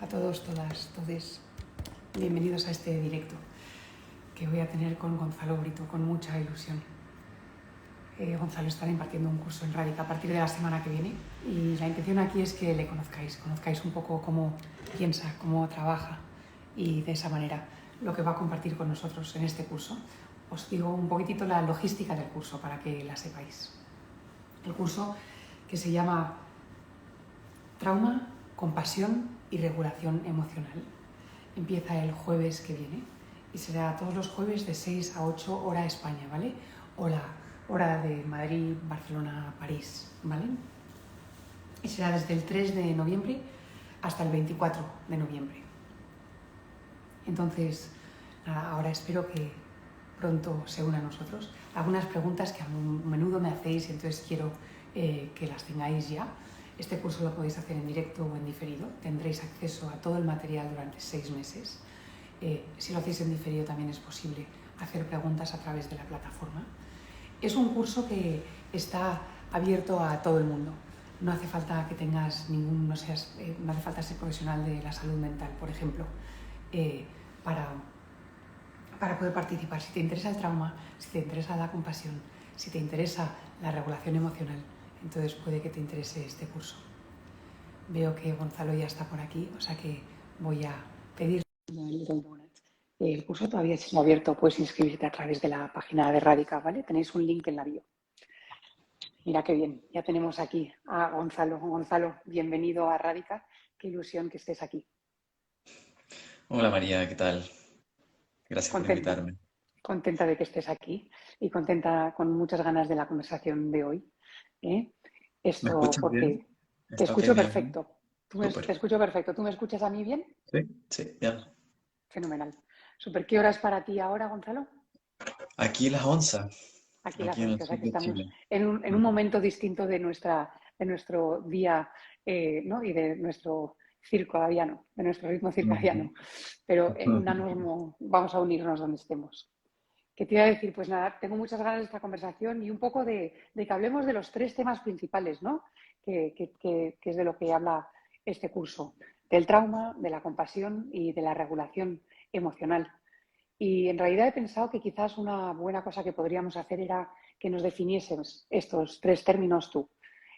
a todos, todas, todes. Bienvenidos a este directo que voy a tener con Gonzalo Brito, con mucha ilusión. Gonzalo estará impartiendo un curso en Radica a partir de la semana que viene y la intención aquí es que le conozcáis un poco cómo piensa, cómo trabaja y de esa manera lo que va a compartir con nosotros en este curso. Os digo un poquitito la logística del curso para que la sepáis. El curso que se llama Trauma, Compasión y Regulación Emocional. Empieza el jueves que viene y será todos los jueves de 6 a 8 hora España, ¿vale? O la hora de Madrid, Barcelona, París, ¿vale? Y será desde el 3 de noviembre hasta el 24 de noviembre. Entonces, nada, ahora espero que pronto se una a nosotros. Algunas preguntas que a menudo me hacéis y entonces quiero que las tengáis ya. Este curso lo podéis hacer en directo o en diferido. Tendréis acceso a todo el material durante 6 meses. Si lo hacéis en diferido también es posible hacer preguntas a través de la plataforma. Es un curso que está abierto a todo el mundo. No hace falta que tengas no hace falta ser profesional de la salud mental, por ejemplo, para poder participar. Si te interesa el trauma, si te interesa la compasión, si te interesa la regulación emocional, entonces puede que te interese este curso. Veo que Gonzalo ya está por aquí, o sea que voy a pedir el curso todavía está abierto, puedes inscribirte a través de la página de Radica, ¿vale? Tenéis un link en la bio. Mira qué bien, ya tenemos aquí a Gonzalo. Gonzalo, bienvenido a Radica, qué ilusión que estés aquí. Hola María, ¿qué tal? Gracias por Contenta, invitarme. contenta de que estés aquí y contenta con muchas ganas de la conversación de hoy. ¿eh? ¿Me Esto escuchas bien? porque te ¿Está escucho bien, no? perfecto. Te Súper. escucho perfecto. ¿Tú me escuchas a mí bien? Sí, sí, bien. Fenomenal. Súper. ¿Qué hora es para ti ahora, Gonzalo? Aquí las 11, Aquí las aquí en el 11, o sea sur que de estamos Chile. en un Ujú. momento distinto de nuestro día, ¿no? Y de nuestro circadiano, de nuestro ritmo circadiano. Ujú. Pero vamos a unirnos donde estemos. ¿Qué te iba a decir? Pues nada, tengo muchas ganas de esta conversación y un poco de que hablemos de los 3 temas principales, ¿no? Que es de lo que habla este curso, del trauma, de la compasión y de la regulación emocional. Y en realidad he pensado que quizás una buena cosa que podríamos hacer era que nos definiésemos estos 3 términos tú.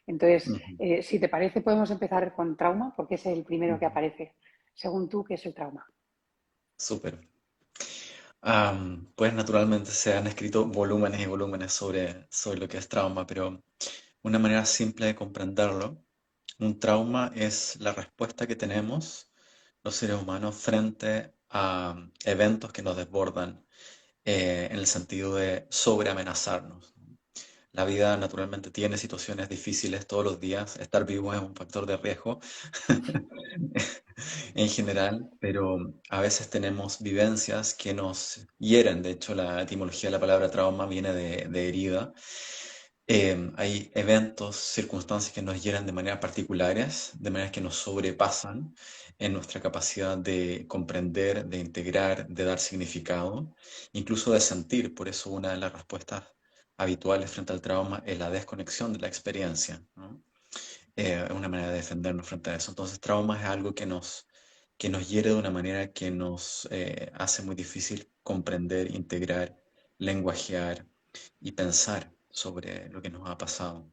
Entonces, Ujú. si te parece, podemos empezar con trauma, porque es el primero que Ujú. aparece. Según tú, ¿qué es el trauma? Súper. Pues naturalmente se han escrito volúmenes y volúmenes sobre lo que es trauma, pero una manera simple de comprenderlo, un trauma es la respuesta que tenemos los seres humanos frente a eventos que nos desbordan en el sentido de sobreamenazarnos. La vida naturalmente tiene situaciones difíciles todos los días. Estar vivo es un factor de riesgo en general, pero a veces tenemos vivencias que nos hieren. De hecho, la etimología de la palabra trauma viene de herida. Hay eventos, circunstancias que nos hieren de maneras particulares, de maneras que nos sobrepasan en nuestra capacidad de comprender, de integrar, de dar significado, incluso de sentir. Por eso una de las respuestas habituales frente al trauma es la desconexión de la experiencia, ¿no? Es una manera de defendernos frente a eso. Entonces, trauma es algo que nos hiere de una manera que nos hace muy difícil comprender, integrar, lenguajear y pensar sobre lo que nos ha pasado.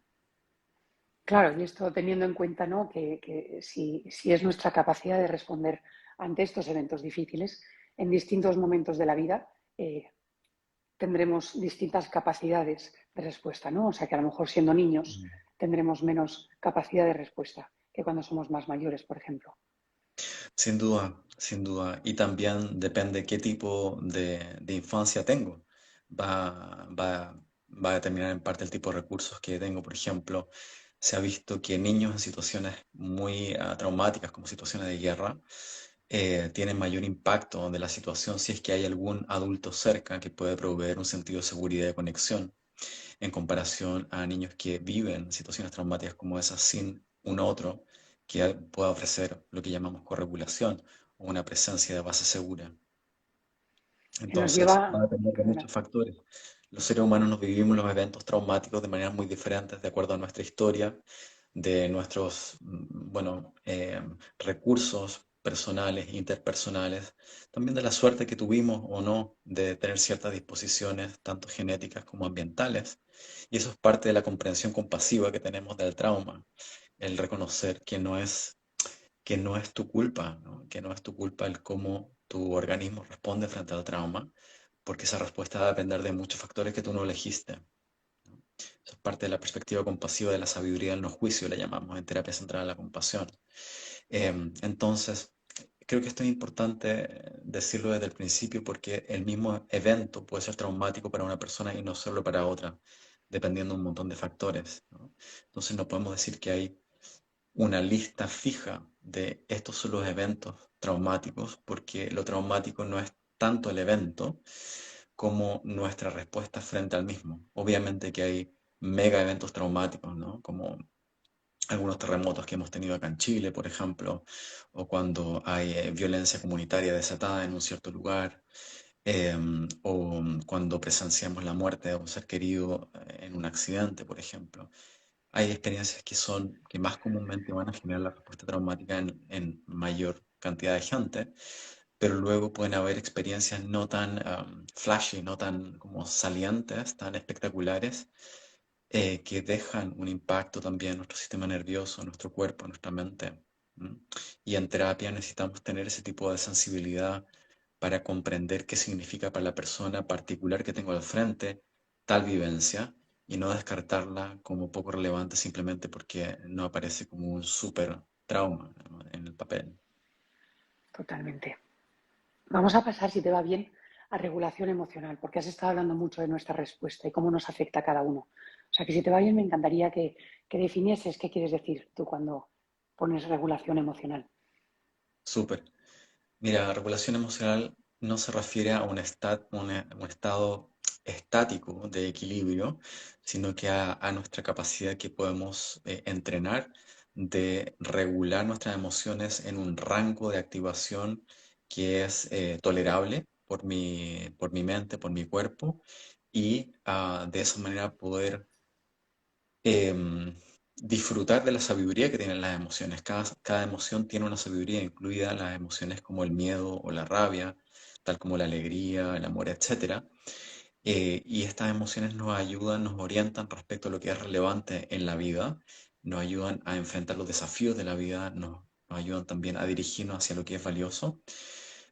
Claro, y esto teniendo en cuenta, ¿no? que si es nuestra capacidad de responder ante estos eventos difíciles en distintos momentos de la vida, tendremos distintas capacidades de respuesta, ¿no? O sea que a lo mejor siendo niños Mm. tendremos menos capacidad de respuesta que cuando somos más mayores, por ejemplo. Sin duda, sin duda. Y también depende qué tipo de infancia tengo. Va a determinar en parte el tipo de recursos que tengo. Por ejemplo, se ha visto que niños en situaciones muy traumáticas, como situaciones de guerra, tienen mayor impacto de la situación si es que hay algún adulto cerca que puede proveer un sentido de seguridad y de conexión, en comparación a niños que viven situaciones traumáticas como esas sin un otro que pueda ofrecer lo que llamamos corregulación o una presencia de base segura. Que nos lleva, Entonces, va a depender de perdona, muchos factores. Los seres humanos nos vivimos los eventos traumáticos de maneras muy diferentes de acuerdo a nuestra historia, de nuestros, bueno, recursos personales, interpersonales, también de la suerte que tuvimos o no de tener ciertas disposiciones, tanto genéticas como ambientales. Y eso es parte de la comprensión compasiva que tenemos del trauma, el reconocer que no es tu culpa, ¿no? Que no es tu culpa el cómo tu organismo responde frente al trauma, porque esa respuesta va a depender de muchos factores que tú no elegiste. ¿No? Eso es parte de la perspectiva compasiva de la sabiduría del no juicio, le llamamos en terapia centrada en la compasión. Entonces, creo que esto es importante decirlo desde el principio porque el mismo evento puede ser traumático para una persona y no solo para otra, dependiendo de un montón de factores, ¿no? Entonces, no podemos decir que hay una lista fija de estos son los eventos traumáticos, porque lo traumático no es tanto el evento como nuestra respuesta frente al mismo. Obviamente que hay mega eventos traumáticos, ¿no? Como algunos terremotos que hemos tenido acá en Chile, por ejemplo, o cuando hay violencia comunitaria desatada en un cierto lugar, o cuando presenciamos la muerte de un ser querido en un accidente, por ejemplo. Hay experiencias que más comúnmente van a generar la respuesta traumática en mayor cantidad de gente, pero luego pueden haber experiencias no tan flashy, no tan como salientes, tan espectaculares, que dejan un impacto también en nuestro sistema nervioso, en nuestro cuerpo, en nuestra mente. ¿M? Y en terapia necesitamos tener ese tipo de sensibilidad para comprender qué significa para la persona particular que tengo al frente tal vivencia y no descartarla como poco relevante simplemente porque no aparece como un súper trauma, ¿no? En el papel. Totalmente. Vamos a pasar, si te va bien, a regulación emocional, porque has estado hablando mucho de nuestra respuesta y cómo nos afecta a cada uno. O sea que si te va bien, me encantaría que definieses qué quieres decir tú cuando pones regulación emocional. Súper. Mira, regulación emocional no se refiere a un estado estático de equilibrio, sino que a nuestra capacidad que podemos entrenar de regular nuestras emociones en un rango de activación que es tolerable por mi mente, por mi cuerpo, y de esa manera poder em, disfrutar de la sabiduría que tienen las emociones. Cada emoción tiene una sabiduría incluida, las emociones como el miedo o la rabia, tal como la alegría, el amor, etcétera. Y estas emociones nos ayudan, nos orientan respecto a lo que es relevante en la vida, nos ayudan a enfrentar los desafíos de la vida, nos ayudan también a dirigirnos hacia lo que es valioso.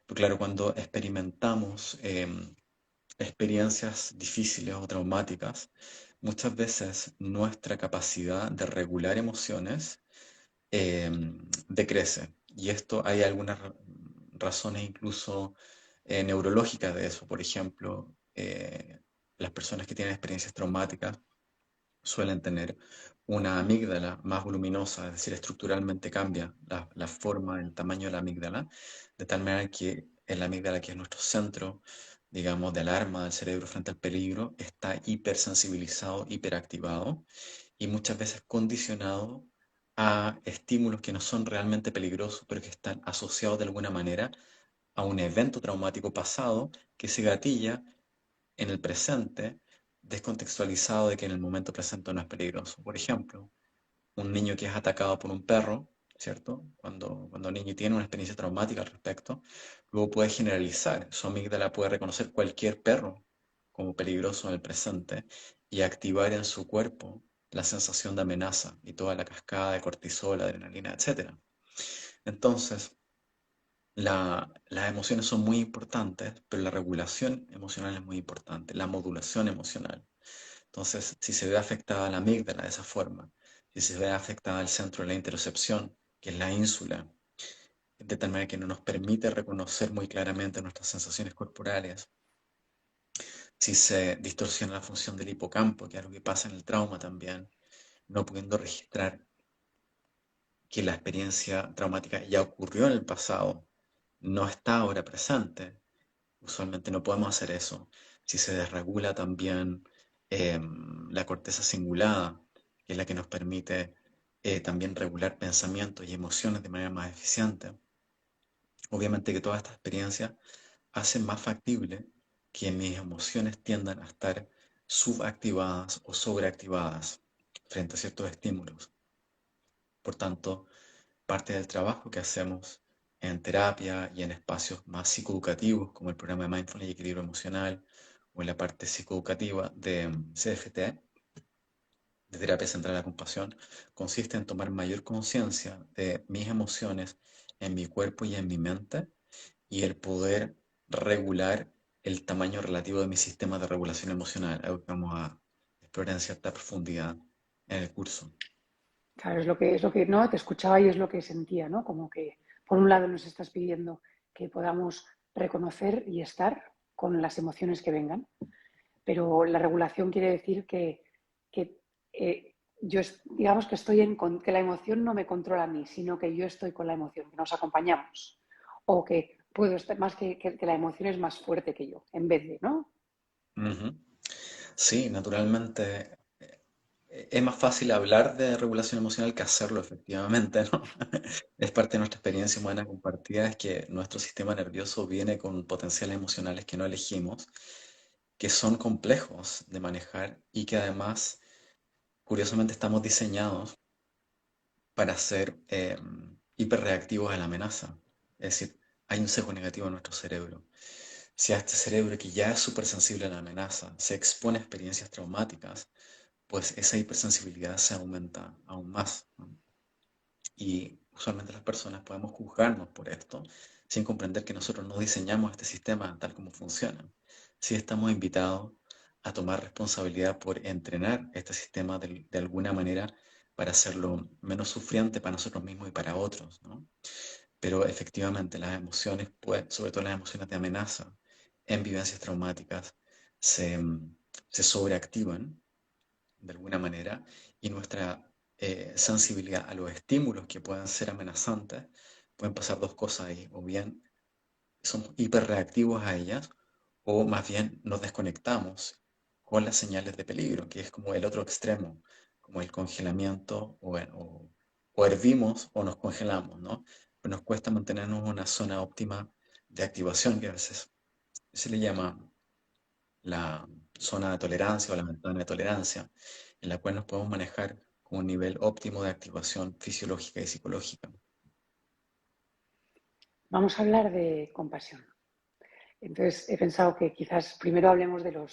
Pero claro, cuando experimentamos experiencias difíciles o traumáticas, muchas veces nuestra capacidad de regular emociones eh, decrece. Y esto hay algunas razones incluso neurológicas de eso. Por ejemplo, las personas que tienen experiencias traumáticas suelen tener una amígdala más voluminosa, es decir, estructuralmente cambia la forma, el tamaño de la amígdala, de tal manera que el amígdala, que es nuestro centro, digamos, de alarma del cerebro frente al peligro, está hipersensibilizado, hiperactivado y muchas veces condicionado a estímulos que no son realmente peligrosos, pero que están asociados de alguna manera a un evento traumático pasado que se gatilla en el presente, descontextualizado de que en el momento presente no es peligroso. Por ejemplo, un niño que es atacado por un perro, ¿cierto? Cuando el niño tiene una experiencia traumática al respecto, luego puede generalizar. Su amígdala puede reconocer cualquier perro como peligroso en el presente y activar en su cuerpo la sensación de amenaza y toda la cascada de cortisol, adrenalina, etcétera. Entonces, las emociones son muy importantes, pero la regulación emocional es muy importante, la modulación emocional. Entonces, si se ve afectada la amígdala de esa forma, si se ve afectada el centro de la interocepción, que es la ínsula, de tal manera que no nos permite reconocer muy claramente nuestras sensaciones corporales, si se distorsiona la función del hipocampo, que es algo que pasa en el trauma también, no pudiendo registrar que la experiencia traumática ya ocurrió en el pasado, no está ahora presente. Usualmente no podemos hacer eso. Si se desregula también la corteza cingulada, que es la que nos permite también regular pensamientos y emociones de manera más eficiente. Obviamente que todas estas experiencias hacen más factible que mis emociones tiendan a estar subactivadas o sobreactivadas frente a ciertos estímulos. Por tanto, parte del trabajo que hacemos en terapia y en espacios más psicoeducativos, como el programa de Mindfulness y Equilibrio Emocional, o en la parte psicoeducativa de CFT, de terapia central a la compasión, consiste en tomar mayor conciencia de mis emociones en mi cuerpo y en mi mente, y el poder regular el tamaño relativo de mi sistema de regulación emocional, algo que vamos a explorar en cierta profundidad en el curso. Claro, es lo que, no, te escuchaba y es lo que sentía, ¿no? Como que, por un lado, nos estás pidiendo que podamos reconocer y estar con las emociones que vengan, pero la regulación quiere decir que digamos que que la emoción no me controla a mí, sino que yo estoy con la emoción, que nos acompañamos, o que puedo estar más que la emoción es más fuerte que yo, en vez de, ¿no? Ujú. Sí, naturalmente. Es más fácil hablar de regulación emocional que hacerlo efectivamente, ¿no? Es parte de nuestra experiencia humana compartida, es que nuestro sistema nervioso viene con potenciales emocionales que no elegimos, que son complejos de manejar y que además, curiosamente, estamos diseñados para ser hiperreactivos a la amenaza. Es decir, hay un sesgo negativo en nuestro cerebro. Si a este cerebro que ya es súper sensible a la amenaza se expone a experiencias traumáticas, pues esa hipersensibilidad se aumenta aún más, ¿no? Y usualmente las personas podemos juzgarnos por esto sin comprender que nosotros no diseñamos este sistema tal como funciona. Sí estamos invitados a tomar responsabilidad por entrenar este sistema de alguna manera para hacerlo menos sufriente para nosotros mismos y para otros, ¿no? Pero efectivamente las emociones, pues, sobre todo las emociones de amenaza en vivencias traumáticas, se, se sobreactivan de alguna manera, y nuestra sensibilidad a los estímulos que puedan ser amenazantes, pueden pasar dos cosas ahí: o bien somos hiperreactivos a ellas, o más bien nos desconectamos con las señales de peligro, que es como el otro extremo, como el congelamiento, o hervimos o nos congelamos, ¿no? Pero nos cuesta mantenernos en una zona óptima de activación, que a veces se le llama la zona de tolerancia o la ventana de tolerancia, en la cual nos podemos manejar con un nivel óptimo de activación fisiológica y psicológica. Vamos a hablar de compasión. Entonces, he pensado que quizás primero hablemos de lo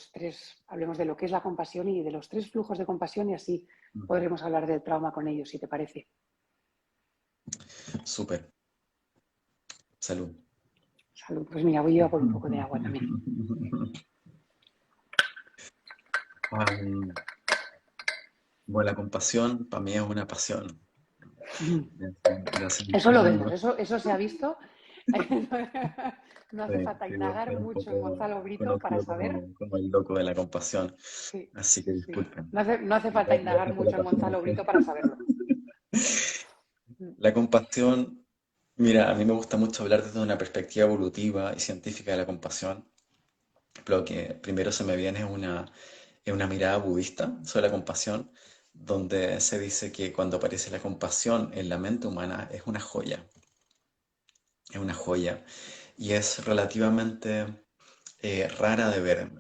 que es la compasión y de los tres flujos de compasión y así podremos hablar del trauma con ellos, si te parece. Súper. Salud. Salud. Pues mira, voy yo por un poco de agua también. Am, bueno, la compasión para mí es una pasión. De hace Eso muchos lo vemos, años. eso se ha visto. No hace Sí, falta sí, debo indagar ser un mucho en poco Gonzalo Brito para conocido saber. como el loco de la compasión. Sí, Así que sí. disculpen. No hace falta indagar Gracias por la mucho en pasión. Gonzalo Brito para saberlo. La compasión, mira, a mí me gusta mucho hablar desde una perspectiva evolutiva y científica de la compasión. Lo que primero se me viene es una mirada budista sobre la compasión, donde se dice que cuando aparece la compasión en la mente humana es una joya, y es relativamente rara de ver.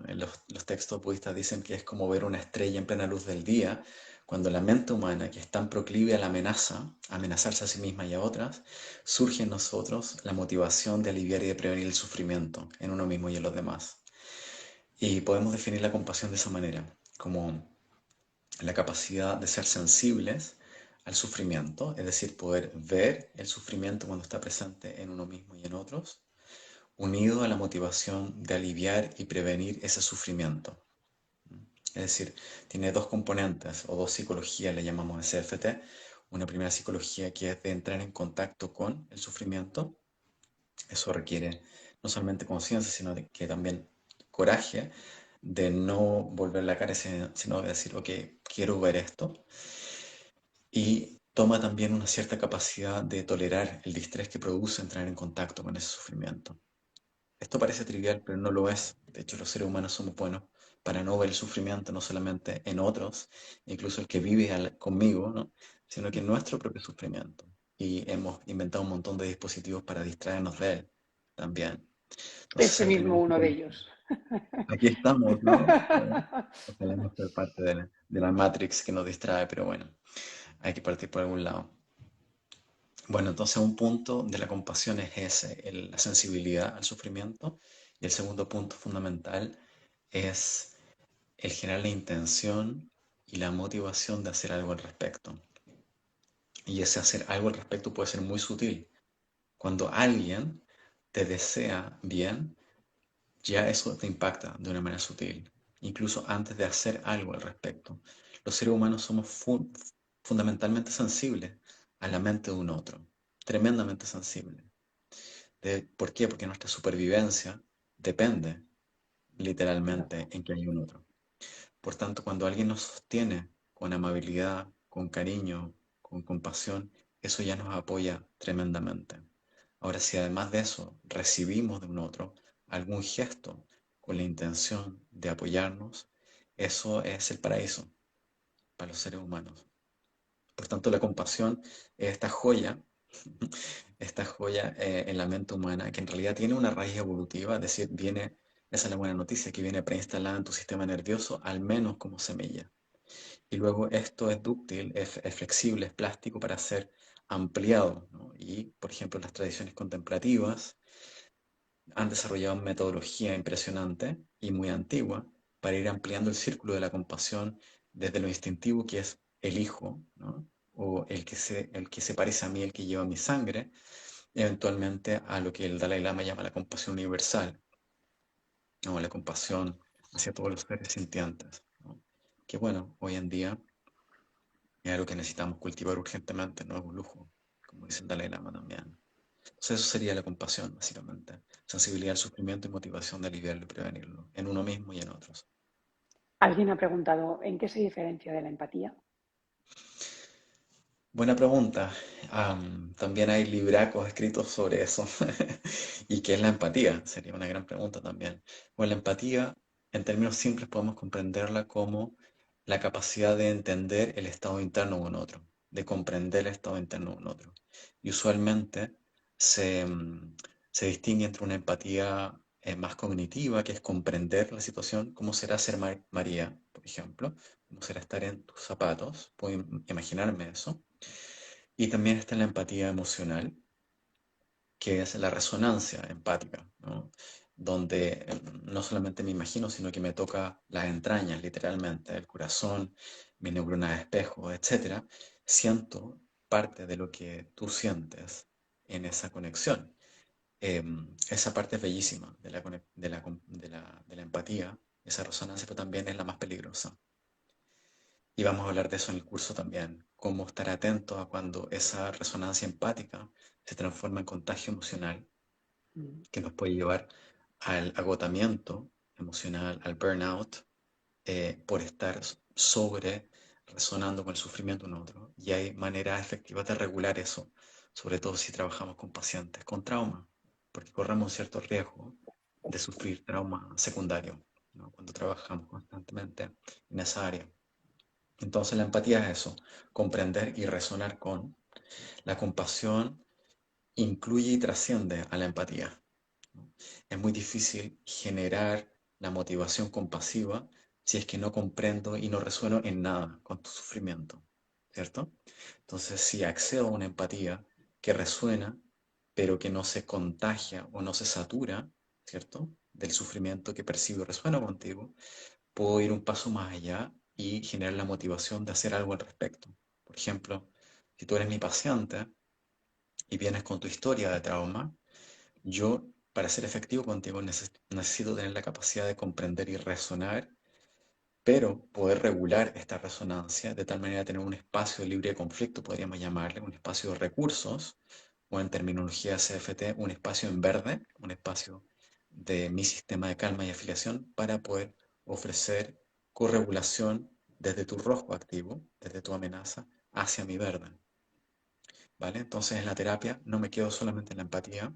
Los textos budistas dicen que es como ver una estrella en plena luz del día, cuando la mente humana, que es tan proclive a la amenaza, a amenazarse a sí misma y a otras, surge en nosotros la motivación de aliviar y de prevenir el sufrimiento en uno mismo y en los demás. Y podemos definir la compasión de esa manera, como la capacidad de ser sensibles al sufrimiento, es decir, poder ver el sufrimiento cuando está presente en uno mismo y en otros, unido a la motivación de aliviar y prevenir ese sufrimiento. Es decir, tiene dos componentes o dos psicologías, le llamamos CFT. Una primera psicología que es de entrar en contacto con el sufrimiento. Eso requiere no solamente conciencia, sino que también coraje de no volver la cara, sino de decir, ok, quiero ver esto. Y toma también una cierta capacidad de tolerar el distrés que produce entrar en contacto con ese sufrimiento. Esto parece trivial, pero no lo es. De hecho, los seres humanos somos buenos para no ver el sufrimiento no solamente en otros, incluso el que vive conmigo, ¿no? Sino que en nuestro propio sufrimiento. Y hemos inventado un montón de dispositivos para distraernos de él también. Ese Entonces, mismo tenemos que uno de ellos. aquí estamos, ¿no? Ojalá no ser parte de la Matrix que nos distrae, pero bueno, hay que partir por algún lado. Bueno, entonces un punto de la compasión es ese, la sensibilidad al sufrimiento. Y el segundo punto fundamental es el generar la intención y la motivación de hacer algo al respecto. Y ese hacer algo al respecto puede ser muy sutil. Cuando alguien te desea bien, ya eso te impacta de una manera sutil, incluso antes de hacer algo al respecto. Los seres humanos somos fundamentalmente sensibles a la mente de un otro, tremendamente sensibles. ¿Por qué? Porque nuestra supervivencia depende Claro. literalmente en que hay un otro. Por tanto, cuando alguien nos sostiene con amabilidad, con cariño, con compasión, eso ya nos apoya tremendamente. Ahora, si además de eso recibimos de un otro algún gesto con la intención de apoyarnos, eso es el paraíso para los seres humanos. Por tanto, la compasión es esta joya en la mente humana, que en realidad tiene una raíz evolutiva, es decir, viene, esa es la buena noticia, que viene preinstalada en tu sistema nervioso, al menos como semilla. Y luego esto es dúctil, es flexible, es plástico para ser ampliado, ¿no? Y, por ejemplo, las tradiciones contemplativas han desarrollado una metodología impresionante y muy antigua para ir ampliando el círculo de la compasión desde lo instintivo, que es el hijo, ¿no? O el que se parece a mí, el que lleva mi sangre, eventualmente a lo que el Dalai Lama llama la compasión universal, o la compasión hacia todos los seres sintientes, ¿no? Que bueno, hoy en día es algo que necesitamos cultivar urgentemente, no es un lujo, como dice el Dalai Lama también. Entonces eso sería la compasión, básicamente. Sensibilidad al sufrimiento y motivación de aliviarlo y prevenirlo, en uno mismo y en otros. Alguien ha preguntado, ¿en qué se diferencia de la empatía? Buena pregunta. También hay libracos escritos sobre eso. ¿Y qué es la empatía? Sería una gran pregunta también. Bueno, la empatía, en términos simples, podemos comprenderla como la capacidad de entender el estado interno de un otro, de comprender el estado interno de un otro. Y usualmente se, mm, se distingue entre una empatía más cognitiva, que es comprender la situación, cómo será ser María, por ejemplo, cómo será estar en tus zapatos, puedo imaginarme eso. Y también está la empatía emocional, que es la resonancia empática, ¿no? Donde no solamente me imagino, sino que me toca las entrañas, literalmente, el corazón, mi neurona de espejo, etcétera. Siento parte de lo que tú sientes en esa conexión. Esa parte es bellísima de la empatía, esa resonancia, pero también es la más peligrosa. Y vamos a hablar de eso en el curso también, cómo estar atento a cuando esa resonancia empática se transforma en contagio emocional, Mm. que nos puede llevar al agotamiento emocional, al burnout, por estar sobre resonando con el sufrimiento de un otro. Y hay maneras efectivas de regular eso, sobre todo si trabajamos con pacientes con trauma, porque corremos un cierto riesgo de sufrir trauma secundario, ¿no? Cuando trabajamos constantemente en esa área. Entonces la empatía es eso, comprender y resonar con. La compasión incluye y trasciende a la empatía, ¿no? Es muy difícil generar la motivación compasiva si es que no comprendo y no resueno en nada con tu sufrimiento, ¿cierto? Entonces, si accedo a una empatía que resuena, pero que no se contagia o no se satura, ¿cierto? Del sufrimiento que percibo y resuena contigo, puedo ir un paso más allá y generar la motivación de hacer algo al respecto. Por ejemplo, si tú eres mi paciente y vienes con tu historia de trauma, yo, para ser efectivo contigo, necesito tener la capacidad de comprender y resonar, pero poder regular esta resonancia de tal manera de tener un espacio libre de conflicto, podríamos llamarle, un espacio de recursos, o en terminología CFT, un espacio en verde, un espacio de mi sistema de calma y afiliación para poder ofrecer corregulación desde tu rojo activo, desde tu amenaza, hacia mi verde. ¿Vale? Entonces en la terapia no me quedo solamente en la empatía,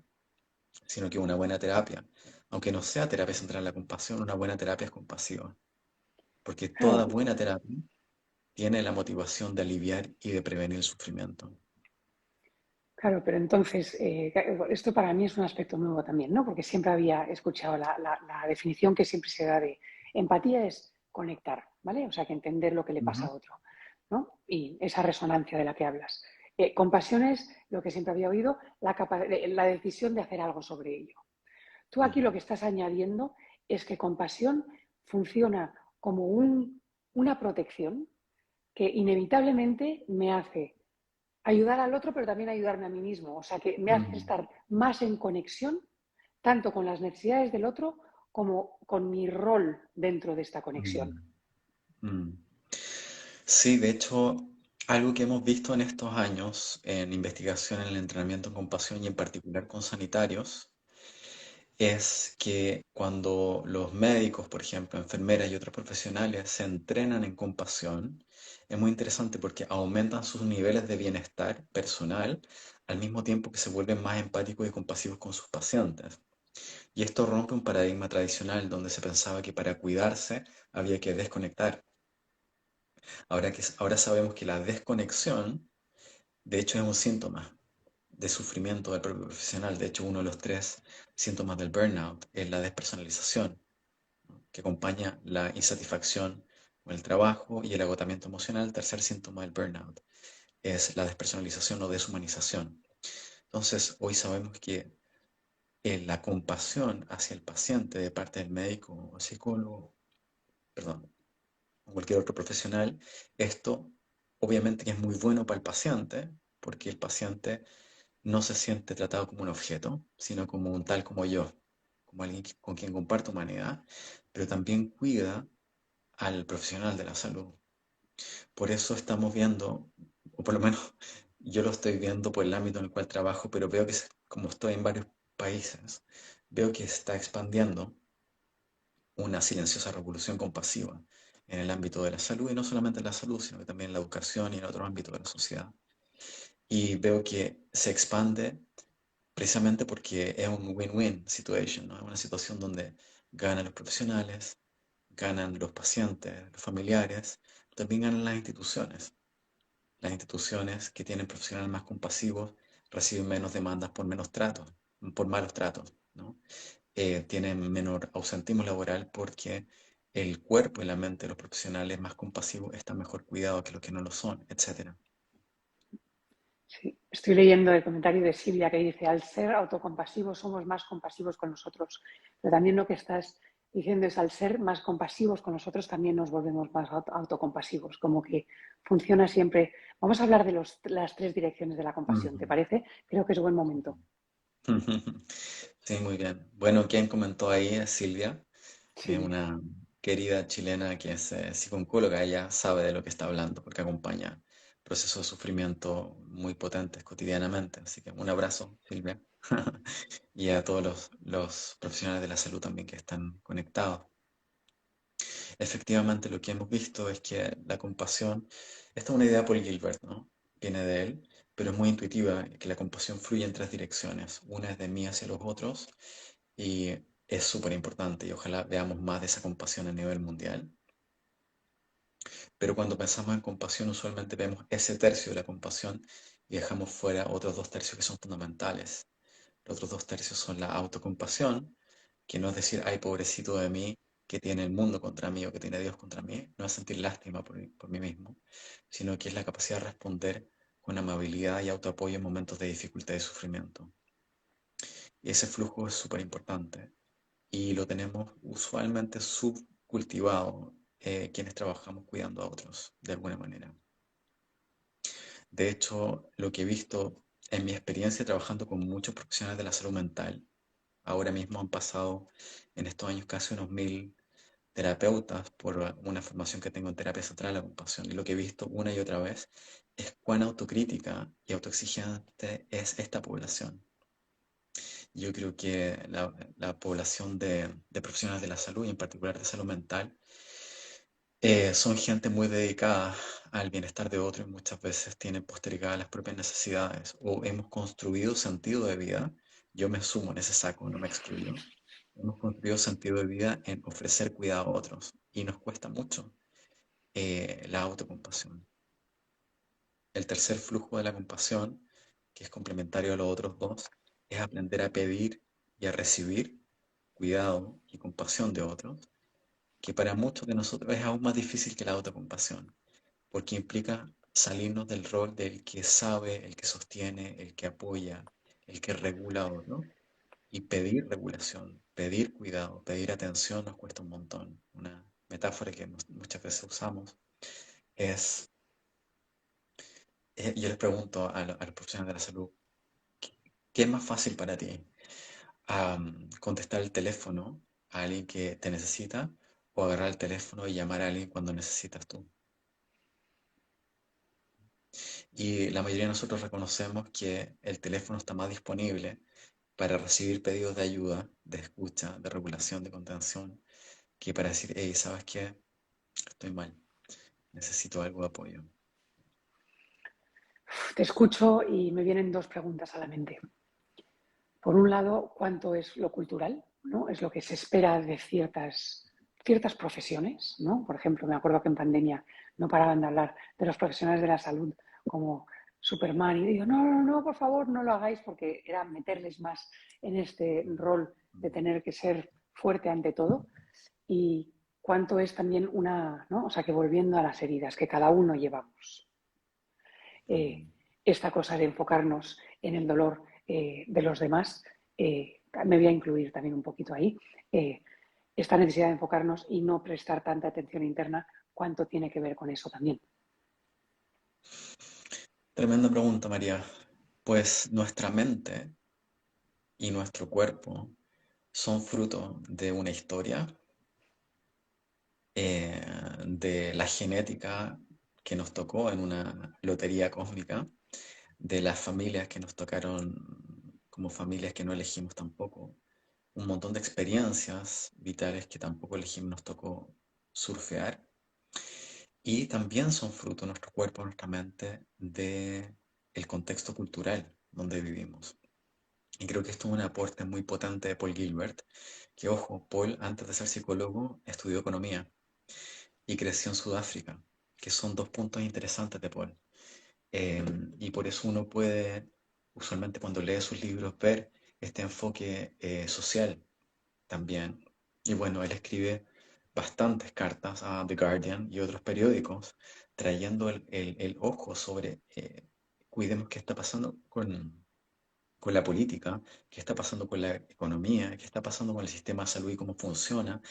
sino que una buena terapia, aunque no sea terapia centrada en la compasión, una buena terapia es compasiva, porque toda Claro, buena terapia tiene la motivación de aliviar y de prevenir el sufrimiento. claro, pero entonces, esto para mí es un aspecto nuevo también, ¿no? Porque siempre había escuchado la definición que siempre se da de empatía es conectar, ¿vale? O sea, que entender lo que le pasa Ujú. a otro, ¿no? Y esa resonancia de la que hablas. Compasión es lo que siempre había oído, la decisión de hacer algo sobre ello. Tú aquí lo Ujú, que estás añadiendo es que compasión funciona como una protección que inevitablemente me hace ayudar al otro, pero también ayudarme a mí mismo. O sea, que me hace ujú, estar más en conexión, tanto con las necesidades del otro como con mi rol dentro de esta conexión. mm, mm. Sí, de hecho, algo que hemos visto en estos años en investigación en el entrenamiento en compasión y en particular con sanitarios, es que cuando los médicos, por ejemplo, enfermeras y otros profesionales se entrenan en compasión, es muy interesante porque aumentan sus niveles de bienestar personal al mismo tiempo que se vuelven más empáticos y compasivos con sus pacientes. Y esto rompe un paradigma tradicional donde se pensaba que para cuidarse había que desconectar. Ahora sabemos que la desconexión, de hecho, es un síntoma de sufrimiento del propio profesional. De hecho, uno de los tres síntomas del burnout es la despersonalización, que acompaña la insatisfacción con el trabajo y el agotamiento emocional. El tercer síntoma del burnout es la despersonalización o deshumanización. Entonces, hoy sabemos que la compasión hacia el paciente de parte del médico o psicólogo, perdón, o cualquier otro profesional, esto obviamente que es muy bueno para el paciente, porque el paciente no se siente tratado como un objeto, sino como un tal como yo, como alguien con quien comparto humanidad, pero también cuida al profesional de la salud. Por eso estamos viendo, o por lo menos yo lo estoy viendo por el ámbito en el cual trabajo, pero veo que como estoy en varios países, veo que se está expandiendo una silenciosa revolución compasiva en el ámbito de la salud, y no solamente en la salud, sino que también en la educación y en otros ámbitos de la sociedad. Y veo que se expande precisamente porque es un win-win situation, ¿no? Es una situación donde ganan los profesionales, ganan los pacientes, los familiares, también ganan las instituciones. Las instituciones que tienen profesionales más compasivos reciben menos demandas por menos tratos, por malos tratos, ¿no? Tienen menor ausentismo laboral porque el cuerpo y la mente de los profesionales más compasivos están mejor cuidados que los que no lo son, etcétera. Sí. Estoy leyendo el comentario de Silvia que dice, al ser autocompasivos somos más compasivos con nosotros, pero también lo que estás diciendo es, al ser más compasivos con nosotros también nos volvemos más autocompasivos, como que funciona siempre. Vamos a hablar de las tres direcciones de la compasión, ¿te Ujú. parece? Creo que es buen momento. Sí, muy bien. Bueno, quien comentó ahí es Silvia, Silvia. una querida chilena que es psicooncóloga. Ella sabe de lo que está hablando porque acompaña procesos de sufrimiento muy potentes cotidianamente. Así que un abrazo, Silvia, y a todos los profesionales de la salud también que están conectados. Efectivamente, lo que hemos visto es que la compasión, esta es una idea Paul Gilbert, ¿no? Viene de él, pero es muy intuitiva, que la compasión fluye en tres direcciones. Una es de mí hacia los otros y es súper importante y ojalá veamos más de esa compasión a nivel mundial. Pero cuando pensamos en compasión, usualmente vemos ese tercio de la compasión y dejamos fuera otros dos tercios que son fundamentales. Los otros dos tercios son la autocompasión, que no es decir, ay, pobrecito de mí, que tiene el mundo contra mí o que tiene Dios contra mí, no es sentir lástima por mí mismo, sino que es la capacidad de responder con amabilidad y autoapoyo en momentos de dificultad y sufrimiento. Y ese flujo es súper importante y lo tenemos usualmente subcultivado quienes trabajamos cuidando a otros, de alguna manera. De hecho, lo que he visto en mi experiencia trabajando con muchos profesionales de la salud mental, ahora mismo han pasado en estos años casi unos 1000 terapeutas por una formación que tengo en terapia central de la compasión. Y lo que he visto una y otra vez es cuán autocrítica y autoexigente es esta población. Yo creo que la población de profesionales de la salud y en particular de salud mental son gente muy dedicada al bienestar de otros y muchas veces tienen postergadas las propias necesidades o hemos construido sentido de vida. Yo me sumo en ese saco, no me excluyo. Hemos construido sentido de vida en ofrecer cuidado a otros y nos cuesta mucho la autocompasión. El tercer flujo de la compasión, que es complementario a los otros dos, es aprender a pedir y a recibir cuidado y compasión de otros, que para muchos de nosotros es aún más difícil que la autocompasión, porque implica salirnos del rol del que sabe, el que sostiene, el que apoya, el que regula a otro y pedir regulación, pedir cuidado, pedir atención nos cuesta un montón. Una metáfora que muchas veces usamos es, yo les pregunto a los profesionales de la salud, ¿qué es más fácil para ti? ¿Contestar el teléfono a alguien que te necesita o agarrar el teléfono y llamar a alguien cuando necesitas tú? Y la mayoría de nosotros reconocemos que el teléfono está más disponible para recibir pedidos de ayuda, de escucha, de regulación, de contención, que para decir, hey, ¿sabes qué? Estoy mal, necesito algo de apoyo. Te escucho y me vienen dos preguntas a la mente. Por un lado, ¿cuánto es lo cultural? ¿No? Es lo que se espera de ciertas profesiones, ¿no? Por ejemplo, me acuerdo que en pandemia no paraban de hablar de los profesionales de la salud como Superman y digo, no, no, no, por favor, no lo hagáis porque era meterles más en este rol de tener que ser fuerte ante todo. Y cuánto es también ¿no? O sea, que volviendo a las heridas que cada uno llevamos, eh, Mm. esta cosa de enfocarnos en el dolor de los demás, me voy a incluir también un poquito ahí, esta necesidad de enfocarnos y no prestar tanta atención interna, ¿cuánto tiene que ver con eso también? Tremenda pregunta, María. Pues nuestra mente y nuestro cuerpo son fruto de una historia, de la genética que nos tocó en una lotería cósmica, de las familias que nos tocaron como familias que no elegimos tampoco, un montón de experiencias vitales que tampoco elegimos, nos tocó surfear, y también son fruto nuestro cuerpo, nuestra mente, de el contexto cultural donde vivimos. Y creo que esto es un aporte muy potente de Paul Gilbert, que ojo, Paul antes de ser psicólogo estudió economía y creció en Sudáfrica, que son dos puntos interesantes de Paul. Eh, y por eso uno puede, usualmente cuando lee sus libros, ver este enfoque social también. Y bueno, él escribe bastantes cartas a The Guardian y otros periódicos, trayendo el ojo sobre, cuidemos qué está pasando con la política, qué está pasando con la economía, qué está pasando con el sistema de salud y cómo funciona,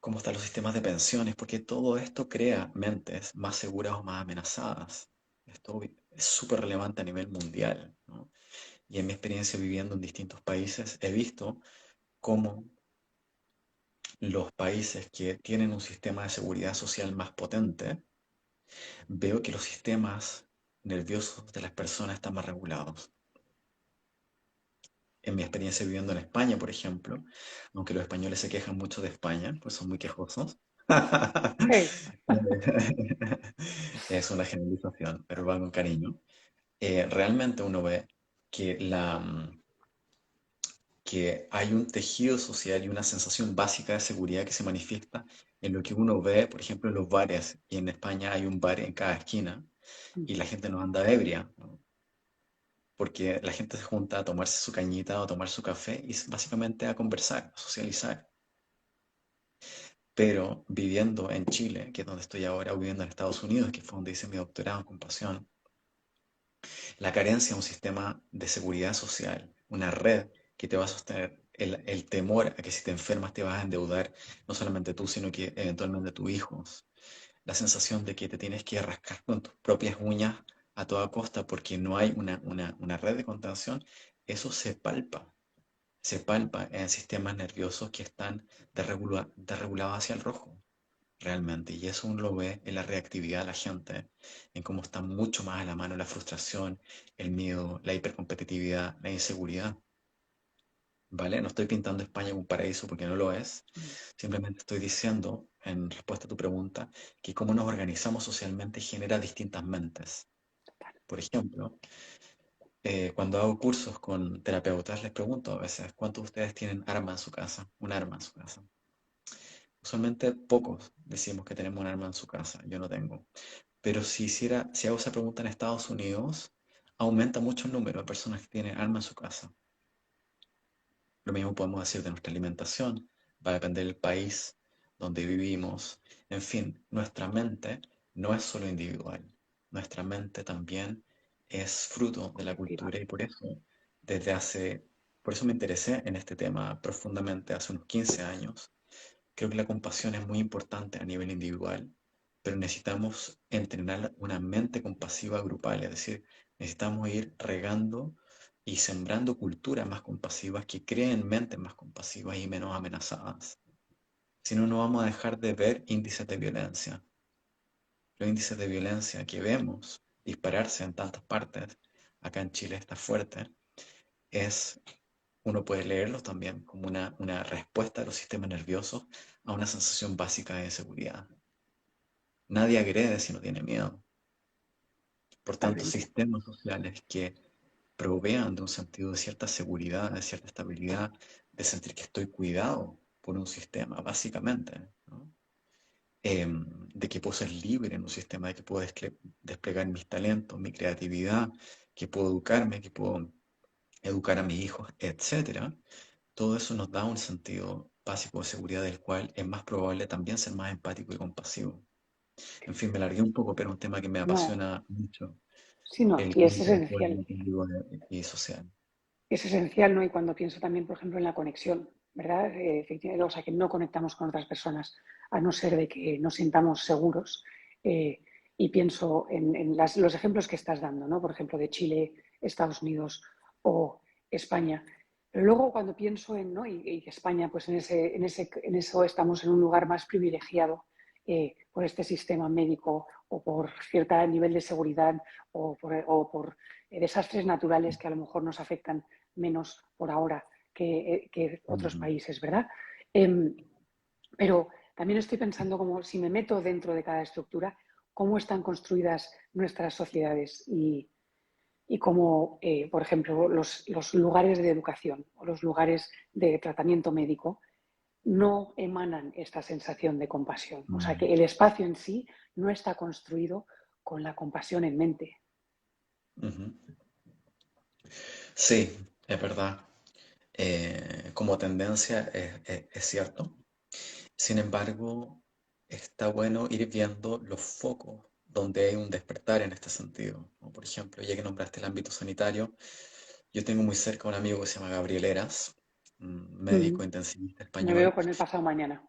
cómo están los sistemas de pensiones, porque todo esto crea mentes más seguras o más amenazadas. Esto es súper relevante a nivel mundial, ¿no? Y en mi experiencia viviendo en distintos países, he visto cómo los países que tienen un sistema de seguridad social más potente, veo que los sistemas nerviosos de las personas están más regulados. En mi experiencia viviendo en España, por ejemplo, aunque los españoles se quejan mucho de España, pues son muy quejosos. Hey, Es una generalización, pero va con cariño. Realmente uno ve que, que hay un tejido social y una sensación básica de seguridad que se manifiesta en lo que uno ve, por ejemplo, en los bares. Y en España hay un bar en cada esquina y la gente no anda ebria, ¿no? Porque la gente se junta a tomarse su cañita o a tomar su café y básicamente a conversar, a socializar. Pero viviendo en Chile, que es donde estoy ahora, o viviendo en Estados Unidos, que fue donde hice mi doctorado en compasión, la carencia de un sistema de seguridad social, una red que te va a sostener, el temor a que si te enfermas te vas a endeudar, no solamente tú, sino que eventualmente tus hijos, la sensación de que te tienes que rascar con tus propias uñas a toda costa porque no hay una red de contención, eso se palpa en sistemas nerviosos que están desregulados hacia el rojo, realmente. Y eso uno lo ve en la reactividad de la gente, en cómo está mucho más a la mano la frustración, el miedo, la hipercompetitividad, la inseguridad. ¿Vale? No estoy pintando España como un paraíso porque no lo es. Simplemente estoy diciendo, en respuesta a tu pregunta, que cómo nos organizamos socialmente genera distintas mentes. Por ejemplo, cuando hago cursos con terapeutas, les pregunto a veces, ¿cuántos de ustedes tienen arma en su casa? Un arma en su casa. Usualmente pocos decimos que tenemos un arma en su casa. Yo no tengo. Pero si hago esa pregunta en Estados Unidos, aumenta mucho el número de personas que tienen arma en su casa. Lo mismo podemos decir de nuestra alimentación, va a depender del país donde vivimos. En fin, nuestra mente no es solo individual. nuestra mente también es fruto de la Viva. cultura y por eso me interesé en este tema profundamente hace unos 15 años. Creo que la compasión es muy importante a nivel individual, pero necesitamos entrenar una mente compasiva grupal, es decir, necesitamos ir regando y sembrando culturas más compasivas que creen mentes más compasivas y menos amenazadas. Si no, no vamos a dejar de ver índices de violencia. Los índices de violencia que vemos dispararse en tantas partes, acá en Chile está fuerte, es, uno puede leerlos también como una respuesta de los sistemas nerviosos a una sensación básica de seguridad. Nadie agrede si no tiene miedo. Por tanto, Totalmente. sistemas sociales que provean de un sentido de cierta seguridad, de cierta estabilidad, de sentir que estoy cuidado por un sistema, básicamente, ¿no? De que puedo ser libre en un sistema, de que puedo desplegar mis talentos, mi creatividad, que puedo educarme, que puedo educar a mis hijos, etcétera. Todo eso nos da un sentido básico de seguridad del cual es más probable también ser más empático y compasivo. En fin, me largué un poco, pero es un tema que me No, apasiona mucho, sí, no, el y es equilibrio esencial. y social. Es esencial, ¿no? Y cuando pienso también, por ejemplo, en la conexión, ¿verdad? Efectivamente, o sea, que no conectamos con otras personas, a no ser de que nos sintamos seguros. eh, y pienso en los ejemplos que estás dando, ¿no? Por ejemplo, de Chile, Estados Unidos o España. Pero luego cuando pienso en, ¿no? Y España, pues en eso estamos en un lugar más privilegiado por este sistema médico o por cierto nivel de seguridad o por desastres naturales que a lo mejor nos afectan menos por ahora que otros Ujú. países, ¿verdad? Eh, pero también estoy pensando como si me meto dentro de cada estructura, cómo están construidas nuestras sociedades y cómo, por ejemplo, los lugares de educación o los lugares de tratamiento médico no emanan esta sensación de compasión. O sea, Mm. que el espacio en sí no está construido con la compasión en mente. Ujú. Sí, es verdad. Como tendencia es cierto. Sin embargo, está bueno ir viendo los focos donde hay un despertar en este sentido, ¿no? Por ejemplo, ya que nombraste el ámbito sanitario, yo tengo muy cerca un amigo que se llama Gabriel Eras, un médico Mm. intensivista Me veo español. con el pasado mañana.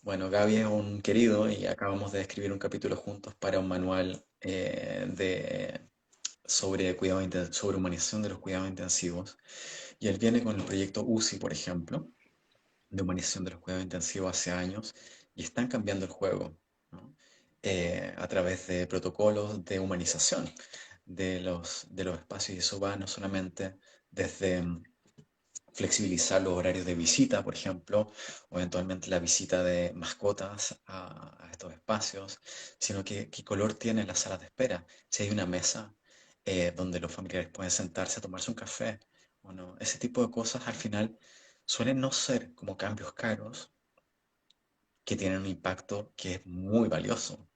Bueno, Gaby es un querido y acabamos de escribir un capítulo juntos para un manual sobre sobre humanización de los cuidados intensivos. Y él viene con el proyecto UCI, por ejemplo, de humanización de los cuidados intensivos hace años, y están cambiando el juego, ¿no? A través de protocolos de humanización de los espacios, y eso va no solamente desde flexibilizar los horarios de visita, por ejemplo, o eventualmente la visita de mascotas a estos espacios, sino que qué color tienen las salas de espera. Si hay una mesa donde los familiares pueden sentarse a tomarse un café, o no. Ese tipo de cosas al final suelen no ser como cambios caros que tienen un impacto que es muy valioso,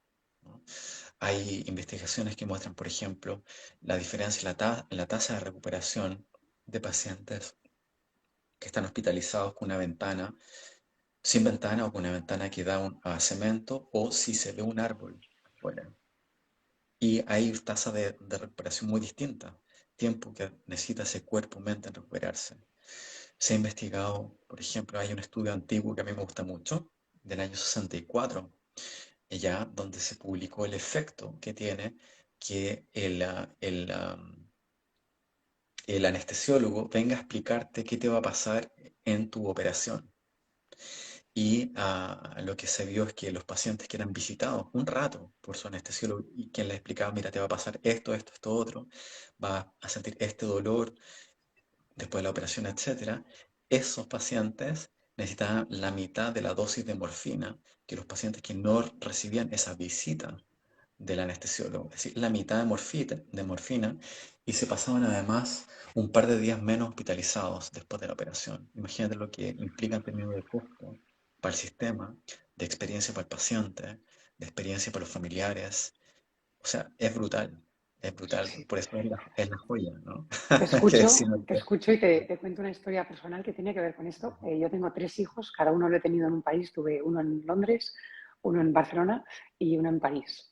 ¿no? Hay investigaciones que muestran, por ejemplo, la diferencia en la tasa de recuperación de pacientes que están hospitalizados con una ventana, sin ventana o con una ventana que da a cemento o si se ve un árbol afuera. Y hay tasa de recuperación muy distinta, tiempo que necesita ese cuerpo-mente en recuperarse. Se ha investigado, por ejemplo, hay un estudio antiguo que a mí me gusta mucho, del año 64, ya donde se publicó el efecto que tiene que el anestesiólogo venga a explicarte qué te va a pasar en tu operación. Y lo que se vio es que los pacientes que eran visitados un rato por su anestesiólogo y quien les explicaba, mira, te va a pasar esto, otro, vas a sentir este dolor después de la operación, etcétera, esos pacientes necesitaban la mitad de la dosis de morfina que los pacientes que no recibían esa visita del anestesiólogo, es decir, la mitad de morfina, y se pasaban además un par de días menos hospitalizados después de la operación. Imagínate lo que implica en términos de costo para el sistema, de experiencia para el paciente, de experiencia para los familiares. O sea, es Sí, brutal, sí. por eso es la joya, ¿no? Que decimos Te escucho y te cuento una historia personal que tiene que ver con esto. Yo tengo tres hijos, cada uno lo he tenido en un país. Tuve uno en Londres, uno en Barcelona y uno en París.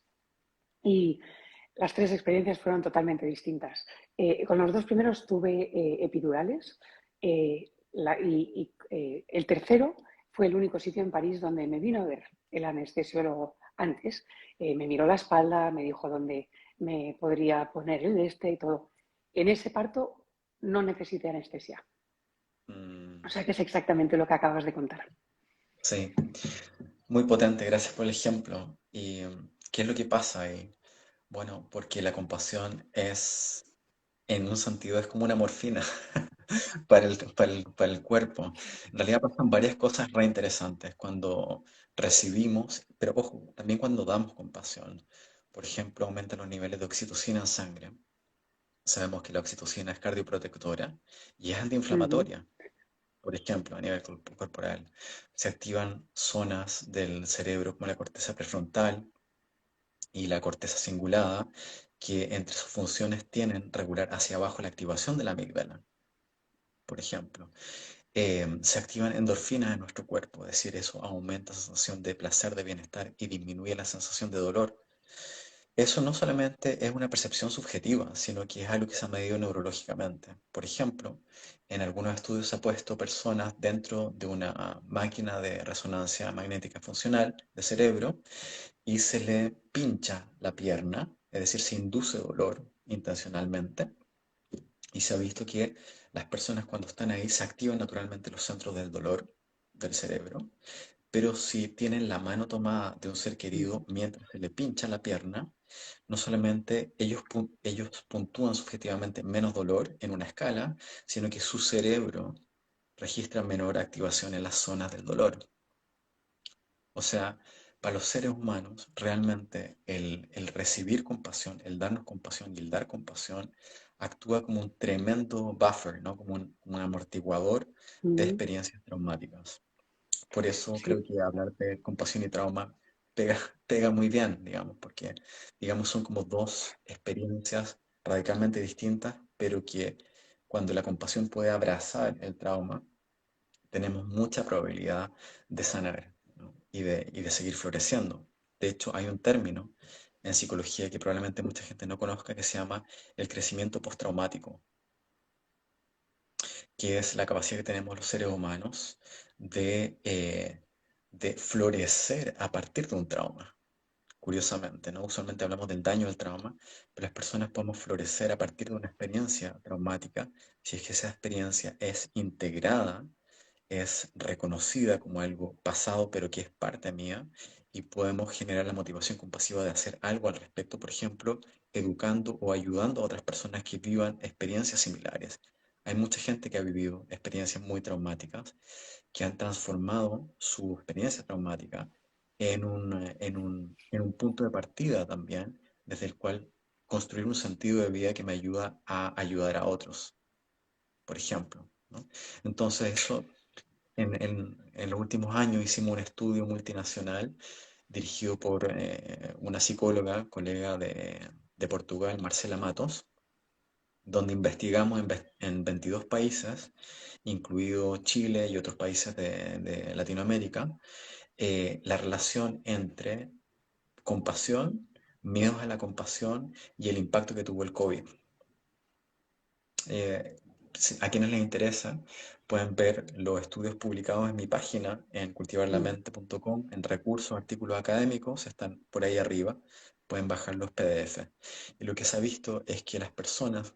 Y las tres experiencias fueron totalmente distintas. Con los dos primeros tuve epidurales el tercero fue el único sitio en París donde me vino a ver el anestesiólogo antes. Me miró la espalda, me dijo dónde me podría poner el y todo. En ese parto no necesité anestesia. O sea que es exactamente lo que acabas de contar. Sí, muy potente, gracias por el ejemplo. ¿Y qué es lo que pasa ahí? Bueno, porque la compasión es, en un sentido, es como una morfina para el cuerpo. En realidad pasan varias cosas re interesantes cuando recibimos, pero ojo, también cuando damos compasión. Por ejemplo, aumentan los niveles de oxitocina en sangre. Sabemos que la oxitocina es cardioprotectora y es Uh -huh. antiinflamatoria. Por ejemplo, a nivel corporal, se activan zonas del cerebro como la corteza prefrontal y la corteza cingulada, que entre sus funciones tienen regular hacia abajo la activación de la amígdala, por ejemplo. Se activan endorfinas en nuestro cuerpo, es decir, eso aumenta la sensación de placer, de bienestar y disminuye la sensación de dolor. Eso no solamente es una percepción subjetiva, sino que es algo que se ha medido neurológicamente. Por ejemplo, en algunos estudios se ha puesto personas dentro de una máquina de resonancia magnética funcional de cerebro y se le pincha la pierna, es decir, se induce dolor intencionalmente. Y se ha visto que las personas cuando están ahí se activan naturalmente los centros del dolor del cerebro, pero si tienen la mano tomada de un ser Uh querido mientras se le pincha la pierna, no solamente ellos puntúan subjetivamente menos dolor en una escala, sino que su cerebro registra menor activación en las zonas del dolor. O sea, para los seres humanos, realmente el recibir compasión, el darnos compasión y el dar compasión actúa como un tremendo buffer, ¿no? Como un amortiguador de -huh. experiencias traumáticas. Por eso creo Sí, que hablar de compasión y trauma pega, pega muy bien, digamos, porque, digamos, son como dos experiencias radicalmente distintas, pero que cuando la compasión puede abrazar el trauma, tenemos mucha probabilidad de sanar, ¿no? y de seguir floreciendo. De hecho, hay un término en psicología que probablemente mucha gente no conozca que se llama el crecimiento postraumático, que es la capacidad que tenemos los seres humanos de florecer a partir de un trauma. Curiosamente, ¿no? Usualmente hablamos del daño del trauma, pero las personas podemos florecer a partir de una experiencia traumática si es que esa experiencia es integrada, es reconocida como algo pasado, pero que es parte mía, y podemos generar la motivación compasiva de hacer algo al respecto, por ejemplo, educando o ayudando a otras personas que vivan experiencias similares. Hay mucha gente que ha vivido experiencias muy traumáticas, que han transformado su experiencia traumática en un punto de partida también, desde el cual construir un sentido de vida que me ayuda a ayudar a otros, por ejemplo, ¿no? Entonces, eso, en los últimos años hicimos un estudio multinacional dirigido por una psicóloga, colega de Portugal, Marcela Matos, donde investigamos en 22 países, incluido Chile y otros países de Latinoamérica, la relación entre compasión, miedos a la compasión y el impacto que tuvo el COVID. Eh, a quienes les interesa, pueden ver los estudios publicados en mi página, en uh cultivarlamente.com, en recursos, artículos académicos, están por ahí arriba, pueden bajar los PDF. Y lo que se ha visto es que las personas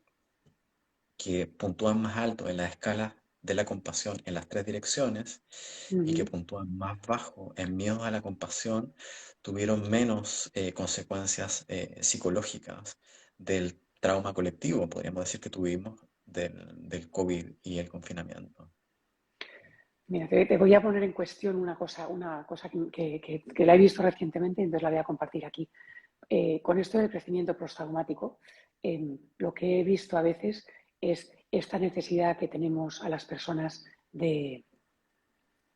que puntúan más alto en la escala de la compasión en las tres direcciones y que -huh. puntúan más bajo en miedos a la compasión tuvieron menos consecuencias psicológicas del trauma colectivo, podríamos decir que tuvimos del COVID y el confinamiento. Mira, te voy a poner en cuestión una cosa que la he visto recientemente y entonces la voy a compartir aquí. Con esto del crecimiento postraumático, lo que he visto a veces es esta necesidad que tenemos a las personas de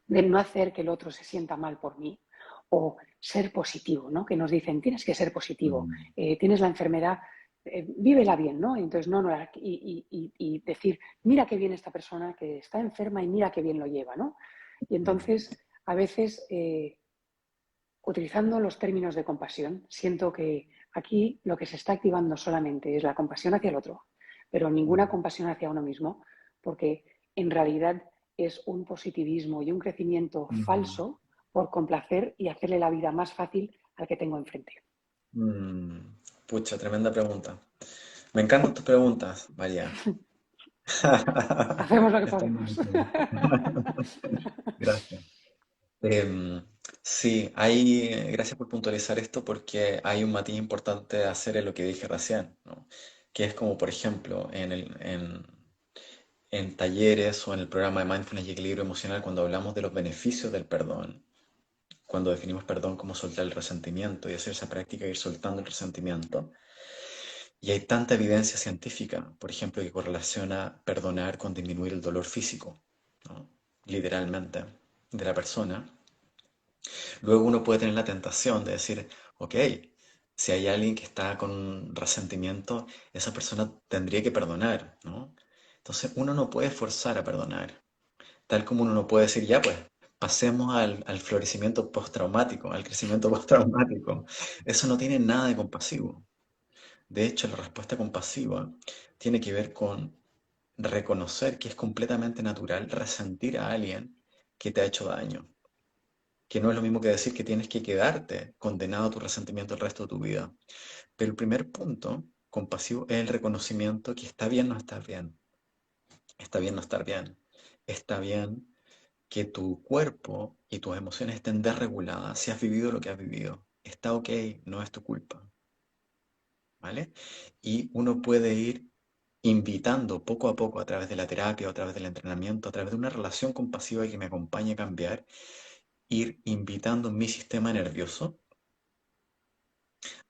no hacer que el otro se sienta mal por mí o ser positivo, ¿no? Que nos dicen, tienes que ser positivo, Mm, tienes la enfermedad, vívela bien, ¿no? Entonces, y decir, mira qué bien esta persona que está enferma y mira qué bien lo lleva, ¿no? Y mm, entonces, a veces, utilizando los términos de compasión, siento que Aquí lo que se está activando solamente es la compasión hacia el otro, pero ninguna Mm, compasión hacia uno mismo, porque en realidad es un positivismo y un crecimiento mm, falso por complacer y hacerle la vida más fácil al que tengo enfrente. mm. Pucha, tremenda pregunta. Me encantan tus preguntas, María. Hacemos lo que Estoy muy podemos. bien. Gracias. Sí, gracias por puntualizar esto porque hay un matiz importante de hacer en lo que dije recién, ¿no? Que es como, por ejemplo, en talleres o en el programa de Mindfulness y Equilibrio Emocional, cuando hablamos de los beneficios del perdón, cuando definimos perdón como soltar el resentimiento y hacer esa práctica de ir soltando el resentimiento. Y hay tanta evidencia científica, por ejemplo, que correlaciona perdonar con disminuir el dolor físico, ¿no? Literalmente, de la persona. Luego uno puede tener la tentación de decir, ok, si hay alguien que está con un resentimiento, esa persona tendría que perdonar, ¿no? Entonces uno no puede forzar a perdonar, tal como uno no puede decir, ya pues, pasemos al florecimiento postraumático, al crecimiento postraumático. Eso no tiene nada de compasivo. De hecho, la respuesta compasiva tiene que ver con reconocer que es completamente natural resentir a alguien que te ha hecho daño, que no es lo mismo que decir que tienes que quedarte condenado a tu resentimiento el resto de tu vida. Pero el primer punto compasivo es el reconocimiento que está bien no estar bien, está bien no estar bien, está bien que tu cuerpo y tus emociones estén desreguladas si has vivido lo que has vivido. Está ok, no es tu culpa, ¿vale? Y uno puede ir invitando poco a poco a través de la terapia, a través del entrenamiento, a través de una relación compasiva que me acompañe a cambiar, ir invitando mi sistema nervioso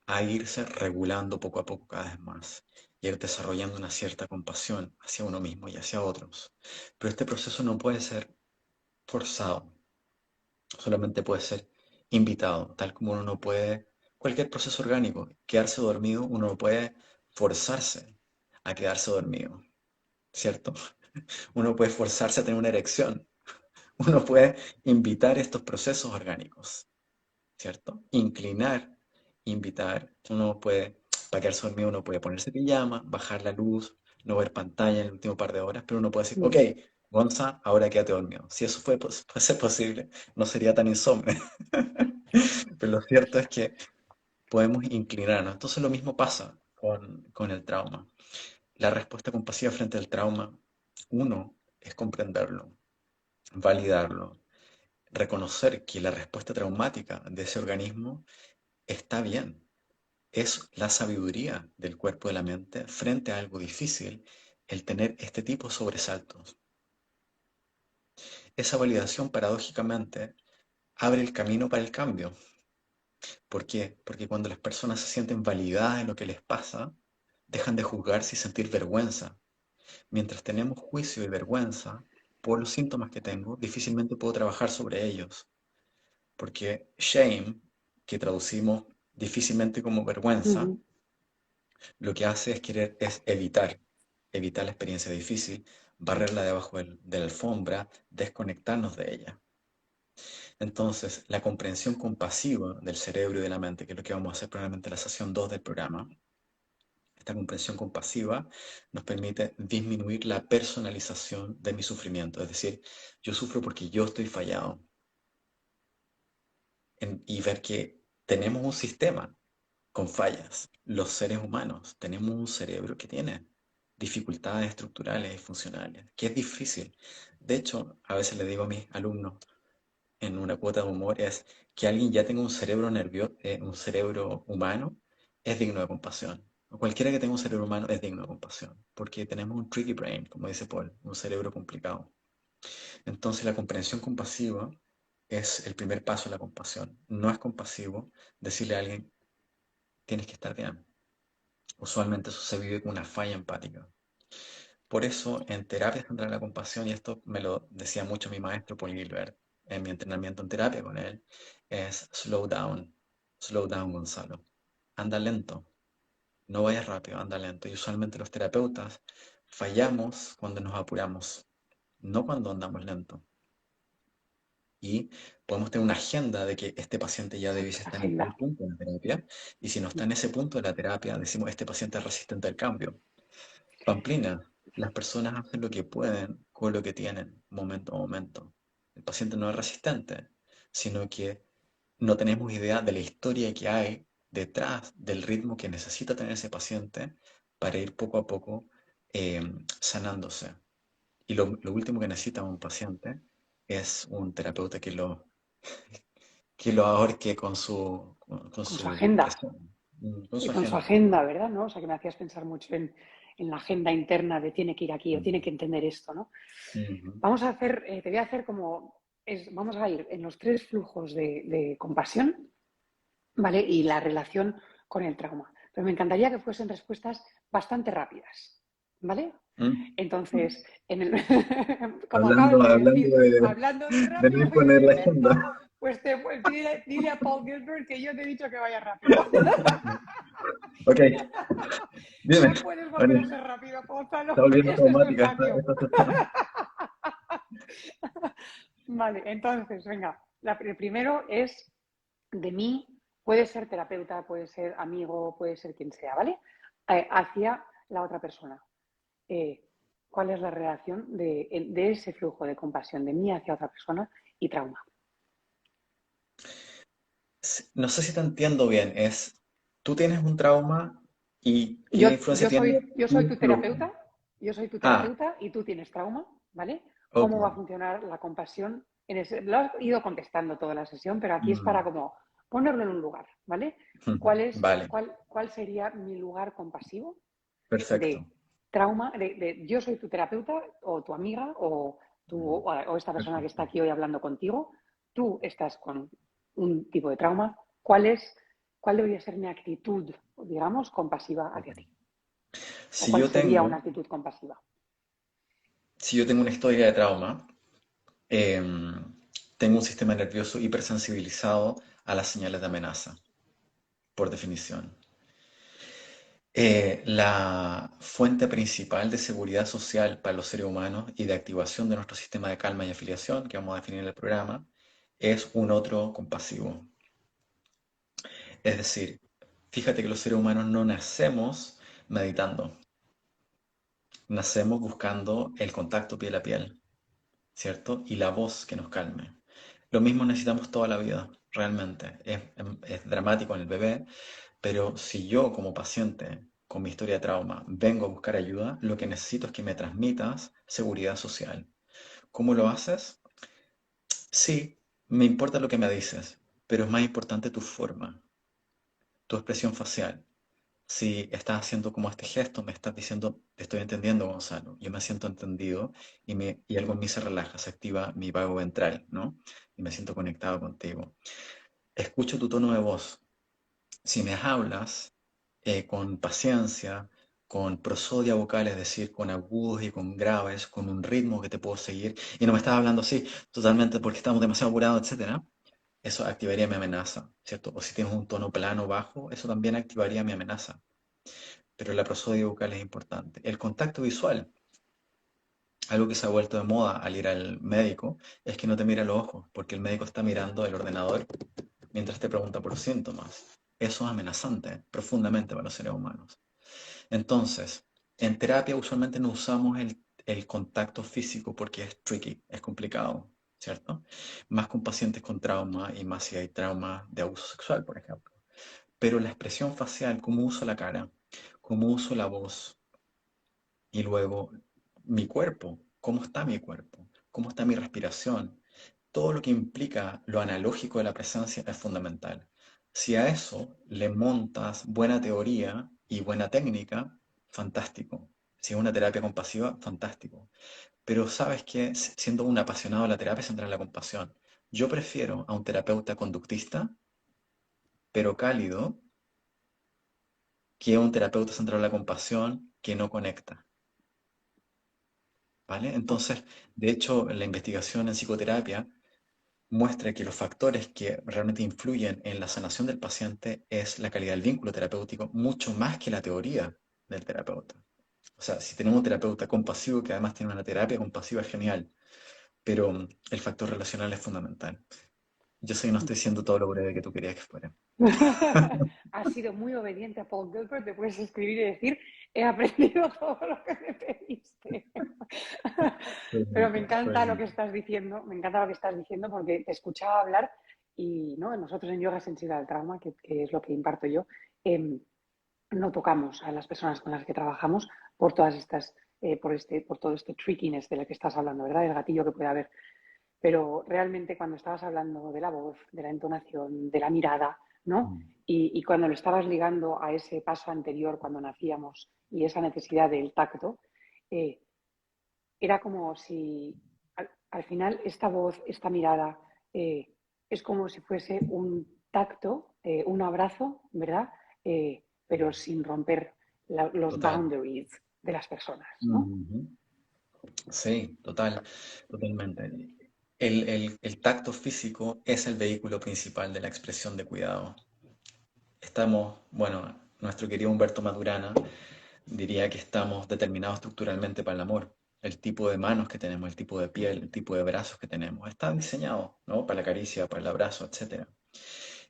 a irse regulando poco a poco cada vez más y ir desarrollando una cierta compasión hacia uno mismo y hacia otros. Pero este proceso no puede ser forzado, solamente puede ser invitado, tal como uno no puede, cualquier proceso orgánico, quedarse dormido, uno no puede forzarse a quedarse dormido, ¿cierto? Uno puede forzarse a tener una erección, uno puede invitar estos procesos orgánicos, ¿cierto? Inclinar, invitar. Uno puede, para quedarse dormido, uno puede ponerse pijama, bajar la luz, no ver pantalla en el último par de horas, pero uno puede decir, ok, Mm. Gonza, ahora quédate dormido. Si eso fuese posible, no sería tan insomne. Pero lo cierto es que podemos inclinarnos. Entonces lo mismo pasa con el trauma. La respuesta compasiva frente al trauma, uno, es comprenderlo, validarlo, reconocer que la respuesta traumática de ese organismo está bien. Es la sabiduría del cuerpo y de la mente frente a algo difícil el tener este tipo de sobresaltos. Esa validación, paradójicamente, abre el camino para el cambio. ¿Por qué? Porque cuando las personas se sienten validadas en lo que les pasa, dejan de juzgarse y sentir vergüenza. Mientras tenemos juicio y vergüenza por los síntomas que tengo, difícilmente puedo trabajar sobre ellos. Porque shame, que traducimos difícilmente como vergüenza, Ujú. lo que hace es es evitar la experiencia difícil, barrerla debajo de la alfombra, desconectarnos de ella. Entonces, la comprensión compasiva del cerebro y de la mente, que es lo que vamos a hacer probablemente en la sesión 2 del programa, esta comprensión compasiva nos permite disminuir la personalización de mi sufrimiento. Es decir, yo sufro porque yo estoy fallado. Y ver que tenemos un sistema con fallas. Los seres humanos tenemos un cerebro que tiene dificultades estructurales y funcionales, que es difícil. De hecho, a veces le digo a mis alumnos en una cuota de humor es que alguien ya tenga un cerebro nervioso, un cerebro humano, es digno de compasión. Cualquiera que tenga un cerebro humano es digno de compasión, porque tenemos un tricky brain, como dice Paul, un cerebro complicado. Entonces la comprensión compasiva es el primer paso de la compasión. No es compasivo decirle a alguien, tienes que estar bien. Usualmente eso se vive con una falla empática. Por eso en terapia central de la compasión, y esto me lo decía mucho mi maestro Paul Gilbert en mi entrenamiento en terapia con él, es slow down Gonzalo, anda lento, no vayas rápido, anda lento. Y usualmente los terapeutas fallamos cuando nos apuramos, no cuando andamos lento. y podemos tener una agenda de que este paciente ya debiese estar en tal Agenda. punto de la terapia, y si no está en ese punto de la terapia, decimos, este paciente es resistente al cambio. Pamplina, las personas hacen lo que pueden con lo que tienen, momento a momento. El paciente no es resistente, sino que no tenemos idea de la historia que hay detrás del ritmo que necesita tener ese paciente para ir poco a poco eh, sanándose. Y lo último que necesita un paciente es un terapeuta que lo ahorque con Con su su agenda. presión, con Y su con su agenda. agenda, ¿verdad? ¿No? O sea, que me hacías pensar mucho en la agenda interna de tiene que ir aquí o Mm, tiene que entender esto, ¿no? ujú. Vamos a hacer, te voy a hacer como, vamos a ir en los tres flujos de compasión, ¿vale? Y la relación con el trauma. Pero me encantaría que fuesen respuestas bastante rápidas, ¿vale? Mm. Entonces, como acabas Hablando, de hablando decir, hablando de de rápido no y de imponer la lento, agenda. pues dile a Paul Gilbert que yo te he dicho que vaya rápido. Ok, dime, No puedes volver a Ani, ser rápido, está Gonzalo. volviendo Este es tu automática espacio. esta sesión. Vale, entonces, venga. El primero es de mí, puede ser terapeuta, puede ser amigo, puede ser quien sea, ¿vale? Hacia la otra persona. Eh, ¿Cuál es la relación de ese flujo de compasión de mí hacia otra persona y trauma? No sé si te entiendo bien, tú tienes un trauma y Yo, qué influencia yo, tiene soy, yo soy tu tu flujo. terapeuta, yo soy tu Ah, terapeuta y tú tienes trauma, ¿vale? ok. ¿Cómo va a funcionar la compasión? Lo has ido contestando toda la sesión, pero aquí es para Mm, como ponerlo en un lugar, ¿vale? vale, ¿Cuál sería mi lugar compasivo perfecto. de trauma? Yo soy tu terapeuta o tu amiga Mm, o esta persona que está perfecto. aquí hoy hablando contigo. Tú estás con un tipo de trauma. ¿Cuál debería ser mi actitud, digamos, compasiva hacia ti? ¿O Si cuál yo sería tengo, una actitud compasiva? si yo tengo una historia de trauma, tengo un sistema nervioso hipersensibilizado a las señales de amenaza, por definición. La fuente principal de seguridad social para los seres humanos y de activación de nuestro sistema de calma y afiliación, que vamos a definir en el programa, es un otro compasivo. Es decir, fíjate que los seres humanos no nacemos meditando, nacemos buscando el contacto piel a piel, ¿cierto? Y la voz que nos calme. Lo mismo necesitamos toda la vida, realmente. Es dramático en el bebé, pero si yo como paciente con mi historia de trauma vengo a buscar ayuda, lo que necesito es que me transmitas seguridad social. ¿Cómo lo haces? Sí, me importa lo que me dices, pero es más importante tu forma, tu expresión facial. Si estás haciendo como este gesto, me estás diciendo, te estoy entendiendo, Gonzalo. Yo me siento entendido y algo en mí se relaja, se activa mi vago ventral, ¿no? Y me siento conectado contigo. Escucho tu tono de voz. Si me hablas con paciencia, con prosodia vocal, es decir, con agudos y con graves, con un ritmo que te puedo seguir, y no me estás hablando así totalmente porque estamos demasiado apurados, etcétera, eso activaría mi amenaza, ¿cierto? O si tienes un tono plano bajo, eso también activaría mi amenaza. Pero la prosodia vocal es importante. El contacto visual, algo que se ha vuelto de moda al ir al médico, es que no te mira los ojos, porque el médico está mirando el ordenador mientras te pregunta por los síntomas. Eso es amenazante profundamente para los seres humanos. Entonces, en terapia usualmente no usamos el contacto físico porque es tricky, es complicado, ¿cierto? Más con pacientes con trauma y más si hay trauma de abuso sexual, por ejemplo. Pero la expresión facial, cómo uso la cara, cómo uso la voz y luego mi cuerpo, cómo está mi cuerpo, cómo está mi respiración, todo lo que implica lo analógico de la presencia es fundamental. Si a eso le montas buena teoría y buena técnica, fantástico. Si es una terapia compasiva, fantástico. Pero sabes que siendo un apasionado de la terapia, se entra en la compasión. Yo prefiero a un terapeuta conductista, pero cálido, que a un terapeuta centrado en la compasión que no conecta. ¿Vale? Entonces, de hecho, la investigación en psicoterapia muestra que los factores que realmente influyen en la sanación del paciente es la calidad del vínculo terapéutico, mucho más que la teoría del terapeuta. O sea, si tenemos un terapeuta compasivo que además tiene una terapia compasiva, es genial. pero el factor relacional es fundamental. Yo sé que no estoy siendo todo lo breve que tú querías que fuera. Has sido muy obediente a Paul Gilbert, te puedes escribir y decir, he aprendido todo lo que me pediste. Pero me encanta lo que estás diciendo, me encanta lo que estás diciendo porque te escuchaba hablar y ¿no? Nosotros en Yoga Sensible al Trauma, que es lo que imparto yo, no tocamos a las personas con las que trabajamos por todas estas, por todo este trickiness de lo que estás hablando, ¿verdad? El gatillo que puede haber. Pero realmente cuando estabas hablando de la voz, de la entonación, de la mirada, ¿no? Mm, Y cuando lo estabas ligando a ese paso anterior cuando nacíamos y esa necesidad del tacto, eh, era como si al final esta voz, esta mirada, es como si fuese un tacto, un abrazo, ¿verdad? Pero sin romper los Total. boundaries de las personas, ¿no? Ujú. Sí, totalmente. El tacto físico es el vehículo principal de la expresión de cuidado. Bueno, nuestro querido Humberto Maturana diría que estamos determinados estructuralmente para el amor. El tipo de manos que tenemos, el tipo de piel, el tipo de brazos que tenemos, está diseñado, ¿no? Para la caricia, para el abrazo, etcétera.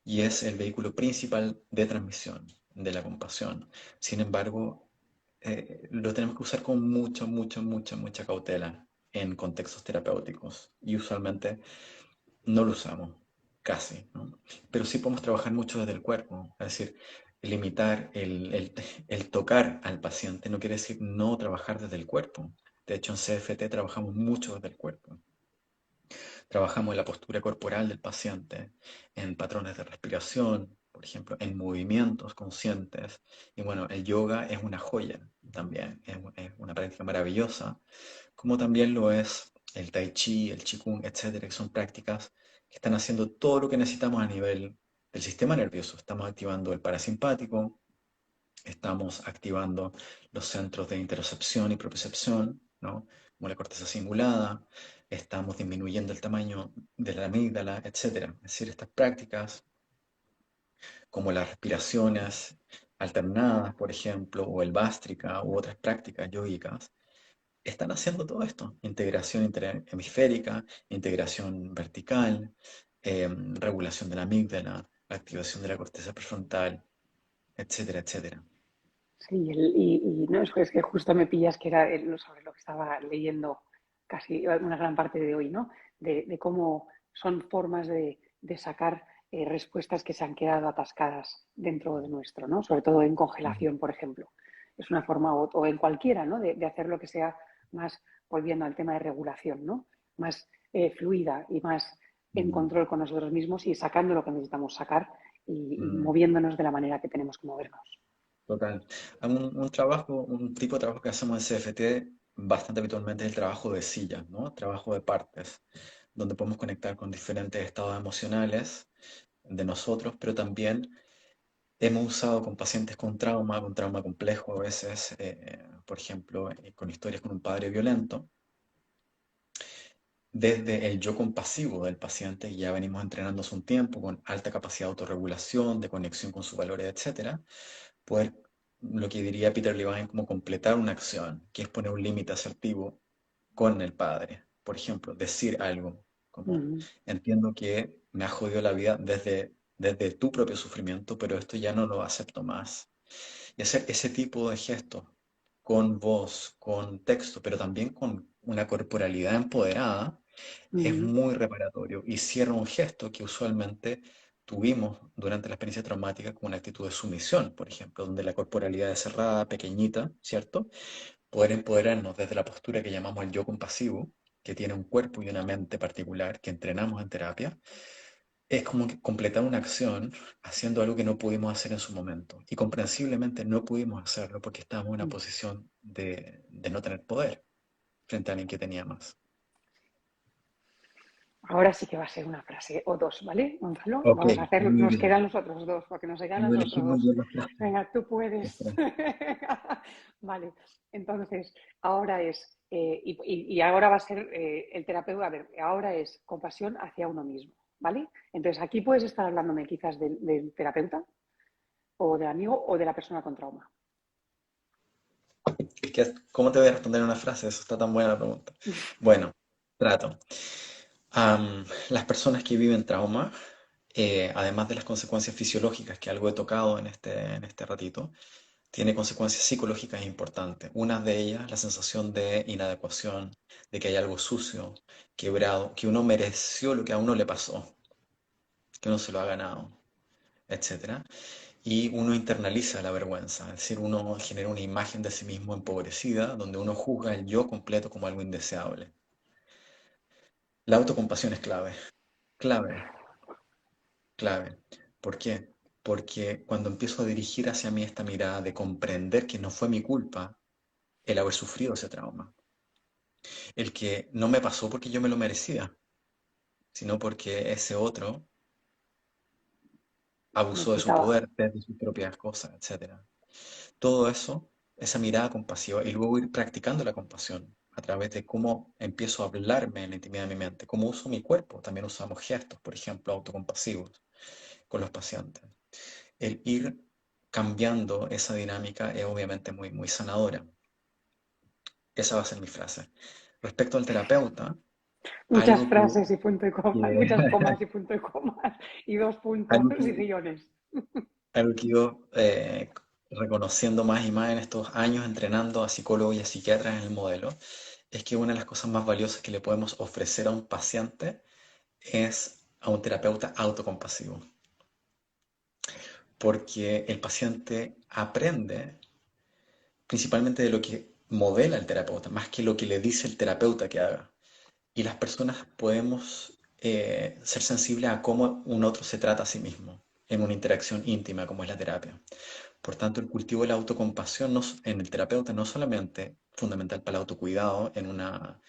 Y es el vehículo principal de transmisión de la compasión. Sin embargo, lo tenemos que usar con mucha cautela en contextos terapéuticos y usualmente no lo usamos, casi, ¿no? Pero sí podemos trabajar mucho desde el cuerpo, es decir, limitar el tocar al paciente no quiere decir no trabajar desde el cuerpo. De hecho, en CFT trabajamos mucho desde el cuerpo. Trabajamos en la postura corporal del paciente, en patrones de respiración, por ejemplo, en movimientos conscientes. Y bueno, el yoga es una joya también, es una práctica maravillosa, como también lo es el tai chi, el qigong, etcétera, que son prácticas que están haciendo todo lo que necesitamos a nivel del sistema nervioso. Estamos activando el parasimpático, estamos activando los centros de interocepción y propiocepción, ¿no? Como la corteza cingulada, estamos disminuyendo el tamaño de la amígdala, etcétera. Es decir, estas prácticas, como las respiraciones alternadas, por ejemplo, o el Bhastrika u otras prácticas yógicas, están haciendo todo esto. Integración hemisférica, integración vertical, regulación de la amígdala, activación de la corteza prefrontal, etcétera, etcétera. Sí, y no, es que justo me pillas que era sobre lo que estaba leyendo casi una gran parte de hoy, ¿no? De cómo son formas de sacar respuestas que se han quedado atascadas dentro de nuestro, ¿no? Sobre todo en congelación, por ejemplo. Es una forma, o en cualquiera, ¿no? De hacer lo que sea más, volviendo al tema de regulación, ¿no? Más fluida y más en Mm, control con nosotros mismos y sacando lo que necesitamos sacar y mm, moviéndonos de la manera que tenemos que movernos. total. Un tipo de trabajo que hacemos en CFT bastante habitualmente es el trabajo de sillas, ¿no? Trabajo de partes, donde podemos conectar con diferentes estados emocionales de nosotros, pero también hemos usado con pacientes con trauma complejo a veces, por ejemplo, con historias con un padre violento, desde el yo compasivo del paciente, y ya venimos entrenando hace un tiempo con alta capacidad de autorregulación, de conexión con sus valores, etcétera, poder, lo que diría Peter Levine, como completar una acción, que es poner un límite asertivo con el padre. Por ejemplo, decir algo como, Ujú. entiendo que me ha jodido la vida desde tu propio sufrimiento, pero esto ya no lo acepto más. Y hacer ese tipo de gestos con voz, con texto, pero también con una corporalidad empoderada, es Ujú, muy reparatorio y cierra un gesto que usualmente tuvimos durante la experiencia traumática como una actitud de sumisión, por ejemplo, donde la corporalidad es cerrada, pequeñita, ¿cierto? Poder empoderarnos desde la postura que llamamos el yo compasivo, que tiene un cuerpo y una mente particular que entrenamos en terapia, es como que completar una acción haciendo algo que no pudimos hacer en su momento. Y comprensiblemente no pudimos hacerlo porque estábamos en una ujú. posición de no tener poder frente a alguien que tenía más. Ahora sí que va a ser una frase o dos, ¿vale, Gonzalo? Ok, Vamos a hacer, muy nos bien. quedan los otros dos, porque nos quedan Yo los elegí otros muy dos. bien las frases. Venga, tú Las puedes. frases. Vale, entonces, ahora es, y ahora va a ser el terapeuta, a ver, ahora es compasión hacia uno mismo, ¿vale? Entonces, aquí puedes estar hablándome quizás del terapeuta, o del amigo, o de la persona con trauma. ¿Cómo te voy a responder una frase? Eso está tan buena la pregunta. Bueno. Trato. Las personas que viven trauma, además de las consecuencias fisiológicas, que algo he tocado en este ratito, tiene consecuencias psicológicas importantes. Una de ellas, la sensación de inadecuación, de que hay algo sucio, quebrado, que uno mereció lo que a uno le pasó, que uno se lo ha ganado, etcétera. Y uno internaliza la vergüenza, es decir, uno genera una imagen de sí mismo empobrecida, donde uno juzga el yo completo como algo indeseable. La autocompasión es clave, clave, clave. ¿Por qué? Porque cuando empiezo a dirigir hacia mí esta mirada de comprender que no fue mi culpa el haber sufrido ese trauma, el que no me pasó porque yo me lo merecía, sino porque ese otro abusó de su Necesitaba. poder, de sus propias cosas, etcétera. Todo eso, esa mirada compasiva y luego ir practicando la compasión a través de cómo empiezo a hablarme en la intimidad de mi mente, cómo uso mi cuerpo. También usamos gestos, por ejemplo, autocompasivos con los pacientes. El ir cambiando esa dinámica es obviamente muy, muy sanadora. Esa va a ser mi frase. Respecto al terapeuta, Muchas algo frases y punto y coma, que, muchas comas y punto y comas, y dos puntos algo y que, guiones. algo que yo reconociendo más y más en estos años entrenando a psicólogos y a psiquiatras en el modelo, es que una de las cosas más valiosas que le podemos ofrecer a un paciente es a un terapeuta autocompasivo, porque el paciente aprende principalmente de lo que modela el terapeuta, más que lo que le dice el terapeuta que haga. Y las personas podemos ser sensibles a cómo un otro se trata a sí mismo en una interacción íntima como es la terapia. Por tanto, el cultivo de la autocompasión en el terapeuta no solamente fundamental para el autocuidado en una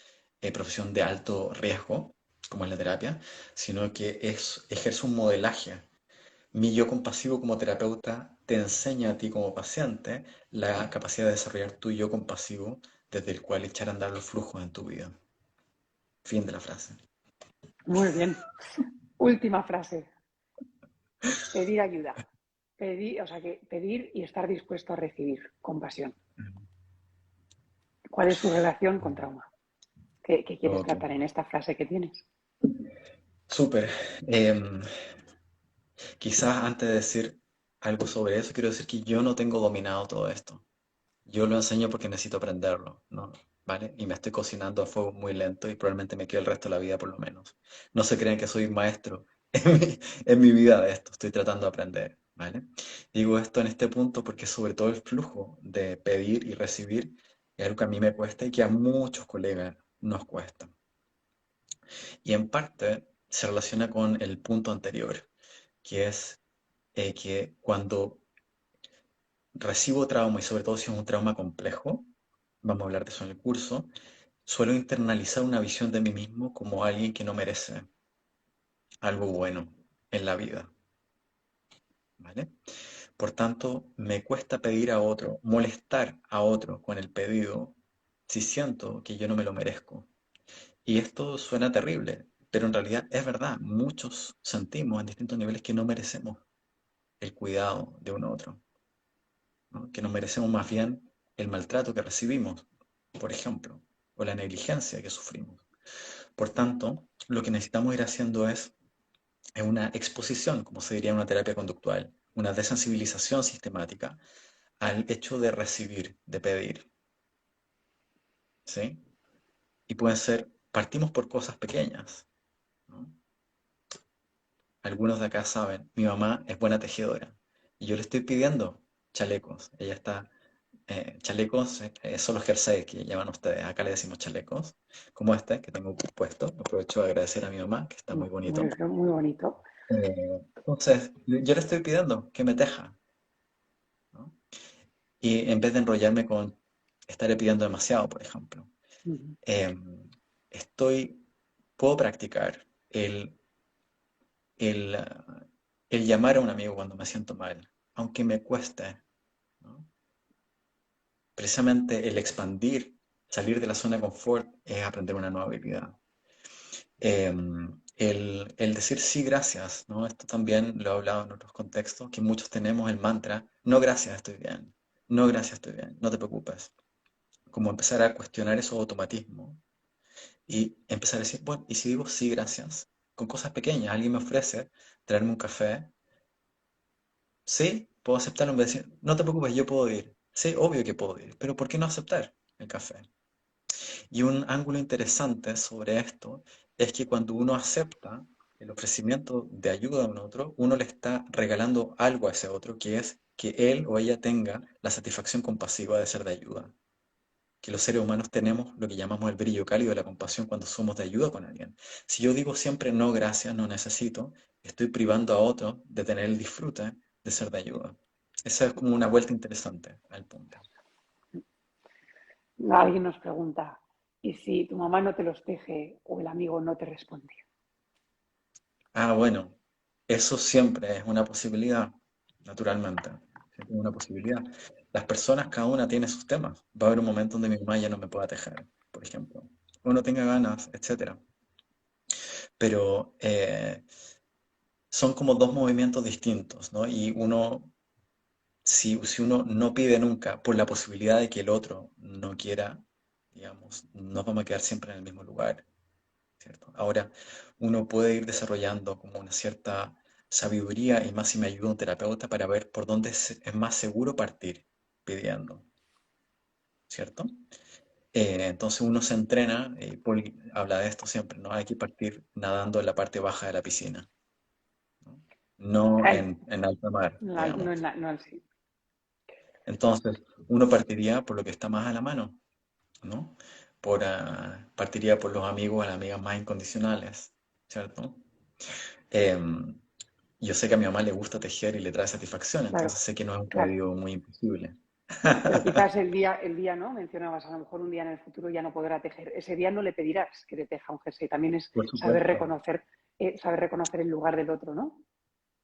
profesión de alto riesgo, como es la terapia, sino que ejerce un modelaje. Mi yo compasivo como terapeuta te enseña a ti como paciente la capacidad de desarrollar tu yo compasivo desde el cual echar a andar los flujos en tu vida. Fin de la frase. Muy bien. Última frase. Pedir ayuda. Pedir, o sea, que pedir y estar dispuesto a recibir compasión. ¿Cuál es su relación con trauma? ¿Qué quieres Ok, tratar en esta frase que tienes? súper. Em, Quizás antes de decir algo sobre eso, quiero decir que yo no tengo dominado todo esto. Yo lo enseño porque necesito aprenderlo, ¿no? ¿Vale? Y me estoy cocinando a fuego muy lento y probablemente me quede el resto de la vida por lo menos. No se crean que soy maestro en mi vida de esto, estoy tratando de aprender, ¿vale? Digo esto en este punto porque sobre todo el flujo de pedir y recibir es algo que a mí me cuesta y que a muchos colegas nos cuesta. Y en parte se relaciona con el punto anterior, que es que cuando recibo trauma y sobre todo si es un trauma complejo, vamos a hablar de eso en el curso, suelo internalizar una visión de mí mismo como alguien que no merece algo bueno en la vida, ¿vale? Por tanto, me cuesta pedir a otro, molestar a otro con el pedido si siento que yo no me lo merezco. Y esto suena terrible, pero en realidad es verdad, muchos sentimos en distintos niveles que no merecemos el cuidado de un otro, ¿no? Que nos merecemos más bien el maltrato que recibimos, por ejemplo, o la negligencia que sufrimos. Por tanto, lo que necesitamos ir haciendo es una exposición, como se diría en una terapia conductual, una desensibilización sistemática al hecho de recibir, de pedir, ¿sí? Y pueden ser, partimos por cosas pequeñas, ¿no? Algunos de acá saben, mi mamá es buena tejedora y yo le estoy pidiendo chalecos. Ella está chalecos son los jerseys que llaman ustedes. Acá le decimos chalecos, como este que tengo puesto. Aprovecho de agradecer a mi mamá, que está muy bonito. Muy bonito. Entonces, yo le estoy pidiendo que me teja, ¿no? Y en vez de enrollarme con estarle pidiendo demasiado, por ejemplo, eh, estoy, puedo practicar el, el llamar a un amigo cuando me siento mal, aunque me cueste, ¿no? Precisamente el expandir, salir de la zona de confort es aprender una nueva habilidad. El decir sí, gracias, ¿no? Esto también lo he hablado en otros contextos, que muchos tenemos el mantra, no, gracias, estoy bien, no, gracias, estoy bien, no te preocupes. Como empezar a cuestionar esos automatismos y empezar a decir, bueno, ¿y si digo sí, gracias? Con cosas pequeñas, alguien me ofrece traerme un café, sí, puedo aceptarlo en vez de decir, no te preocupes, yo puedo ir. Sí, obvio que puedo ir, pero ¿por qué no aceptar el café? Y un ángulo interesante sobre esto es que cuando uno acepta el ofrecimiento de ayuda a un otro, uno le está regalando algo a ese otro, que es que él o ella tenga la satisfacción compasiva de ser de ayuda. Que los seres humanos tenemos lo que llamamos el brillo cálido de la compasión cuando somos de ayuda con alguien. Si yo digo siempre no, gracias, no necesito, estoy privando a otro de tener el disfrute de ser de ayuda. Esa es como una vuelta interesante al punto. Alguien nos pregunta, ¿y si tu mamá no te los teje o el amigo no te responde? Ah, bueno, eso siempre es una posibilidad, naturalmente. Siempre es una posibilidad. Las personas, cada una tiene sus temas. Va a haber un momento donde mi mamá ya no me pueda tejer, por ejemplo. O no tenga ganas, etcétera. Pero son como dos movimientos distintos, ¿no? Y uno, si uno no pide nunca por la posibilidad de que el otro no quiera, digamos, nos vamos a quedar siempre en el mismo lugar, ¿cierto? Ahora, uno puede ir desarrollando como una cierta sabiduría y más si me ayuda un terapeuta para ver por dónde es más seguro partir pidiendo, ¿cierto? Entonces uno se entrena, Paul habla de esto siempre, ¿no? Hay que partir nadando en la parte baja de la piscina, ¿no? No Ay, en alta mar, no, digamos. no, sí. Entonces, uno partiría por lo que está más a la mano, ¿no? Partiría por los amigos, las amigas más incondicionales, ¿cierto? Em, yo sé que a mi mamá le gusta tejer y le trae satisfacción, Claro, entonces sé que no es un claro. pedido muy imposible. Pero quizás el día, ¿no? Mencionabas, a lo mejor un día en el futuro ya no podrá tejer. Ese día no le pedirás que te teja un jersey. También es Por supuesto. saber reconocer el lugar del otro, ¿no?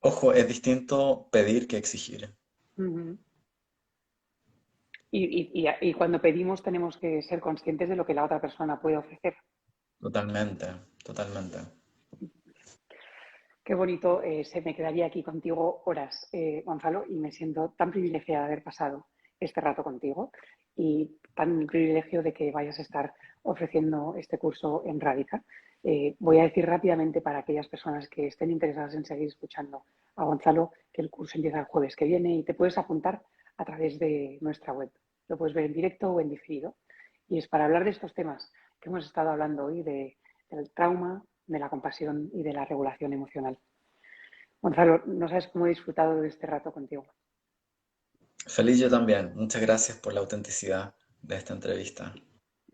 Ojo, es distinto pedir que exigir. Ujú. Y cuando pedimos tenemos que ser conscientes de lo que la otra persona puede ofrecer. Totalmente, totalmente. Qué bonito, se me quedaría aquí contigo horas, Gonzalo, y me siento tan privilegiada de haber pasado este rato contigo y tan privilegio de que vayas a estar ofreciendo este curso en Radica. Voy a decir rápidamente para aquellas personas que estén interesadas en seguir escuchando a Gonzalo que el curso empieza el jueves que viene y te puedes apuntar a través de nuestra web. Lo puedes ver en directo o en diferido. Y es para hablar de estos temas que hemos estado hablando hoy, del trauma, de la compasión y de la regulación emocional. Gonzalo, no sabes cómo he disfrutado de este rato contigo. Feliz yo también. Muchas gracias por la autenticidad de esta entrevista.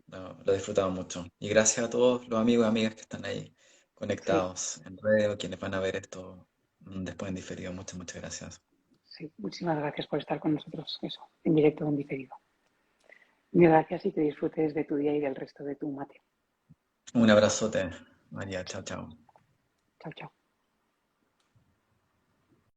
Lo he disfrutado mucho. Y gracias a todos los amigos y amigas que están ahí Sí, conectados en redes o quienes van a ver esto después en diferido. Muchas, muchas gracias. sí. Muchísimas gracias por estar con nosotros, eso, en directo o en diferido. Mil gracias y que disfrutes de tu día y del resto de tu mate. Un abrazote, María. Chao, chao. Chao, chao.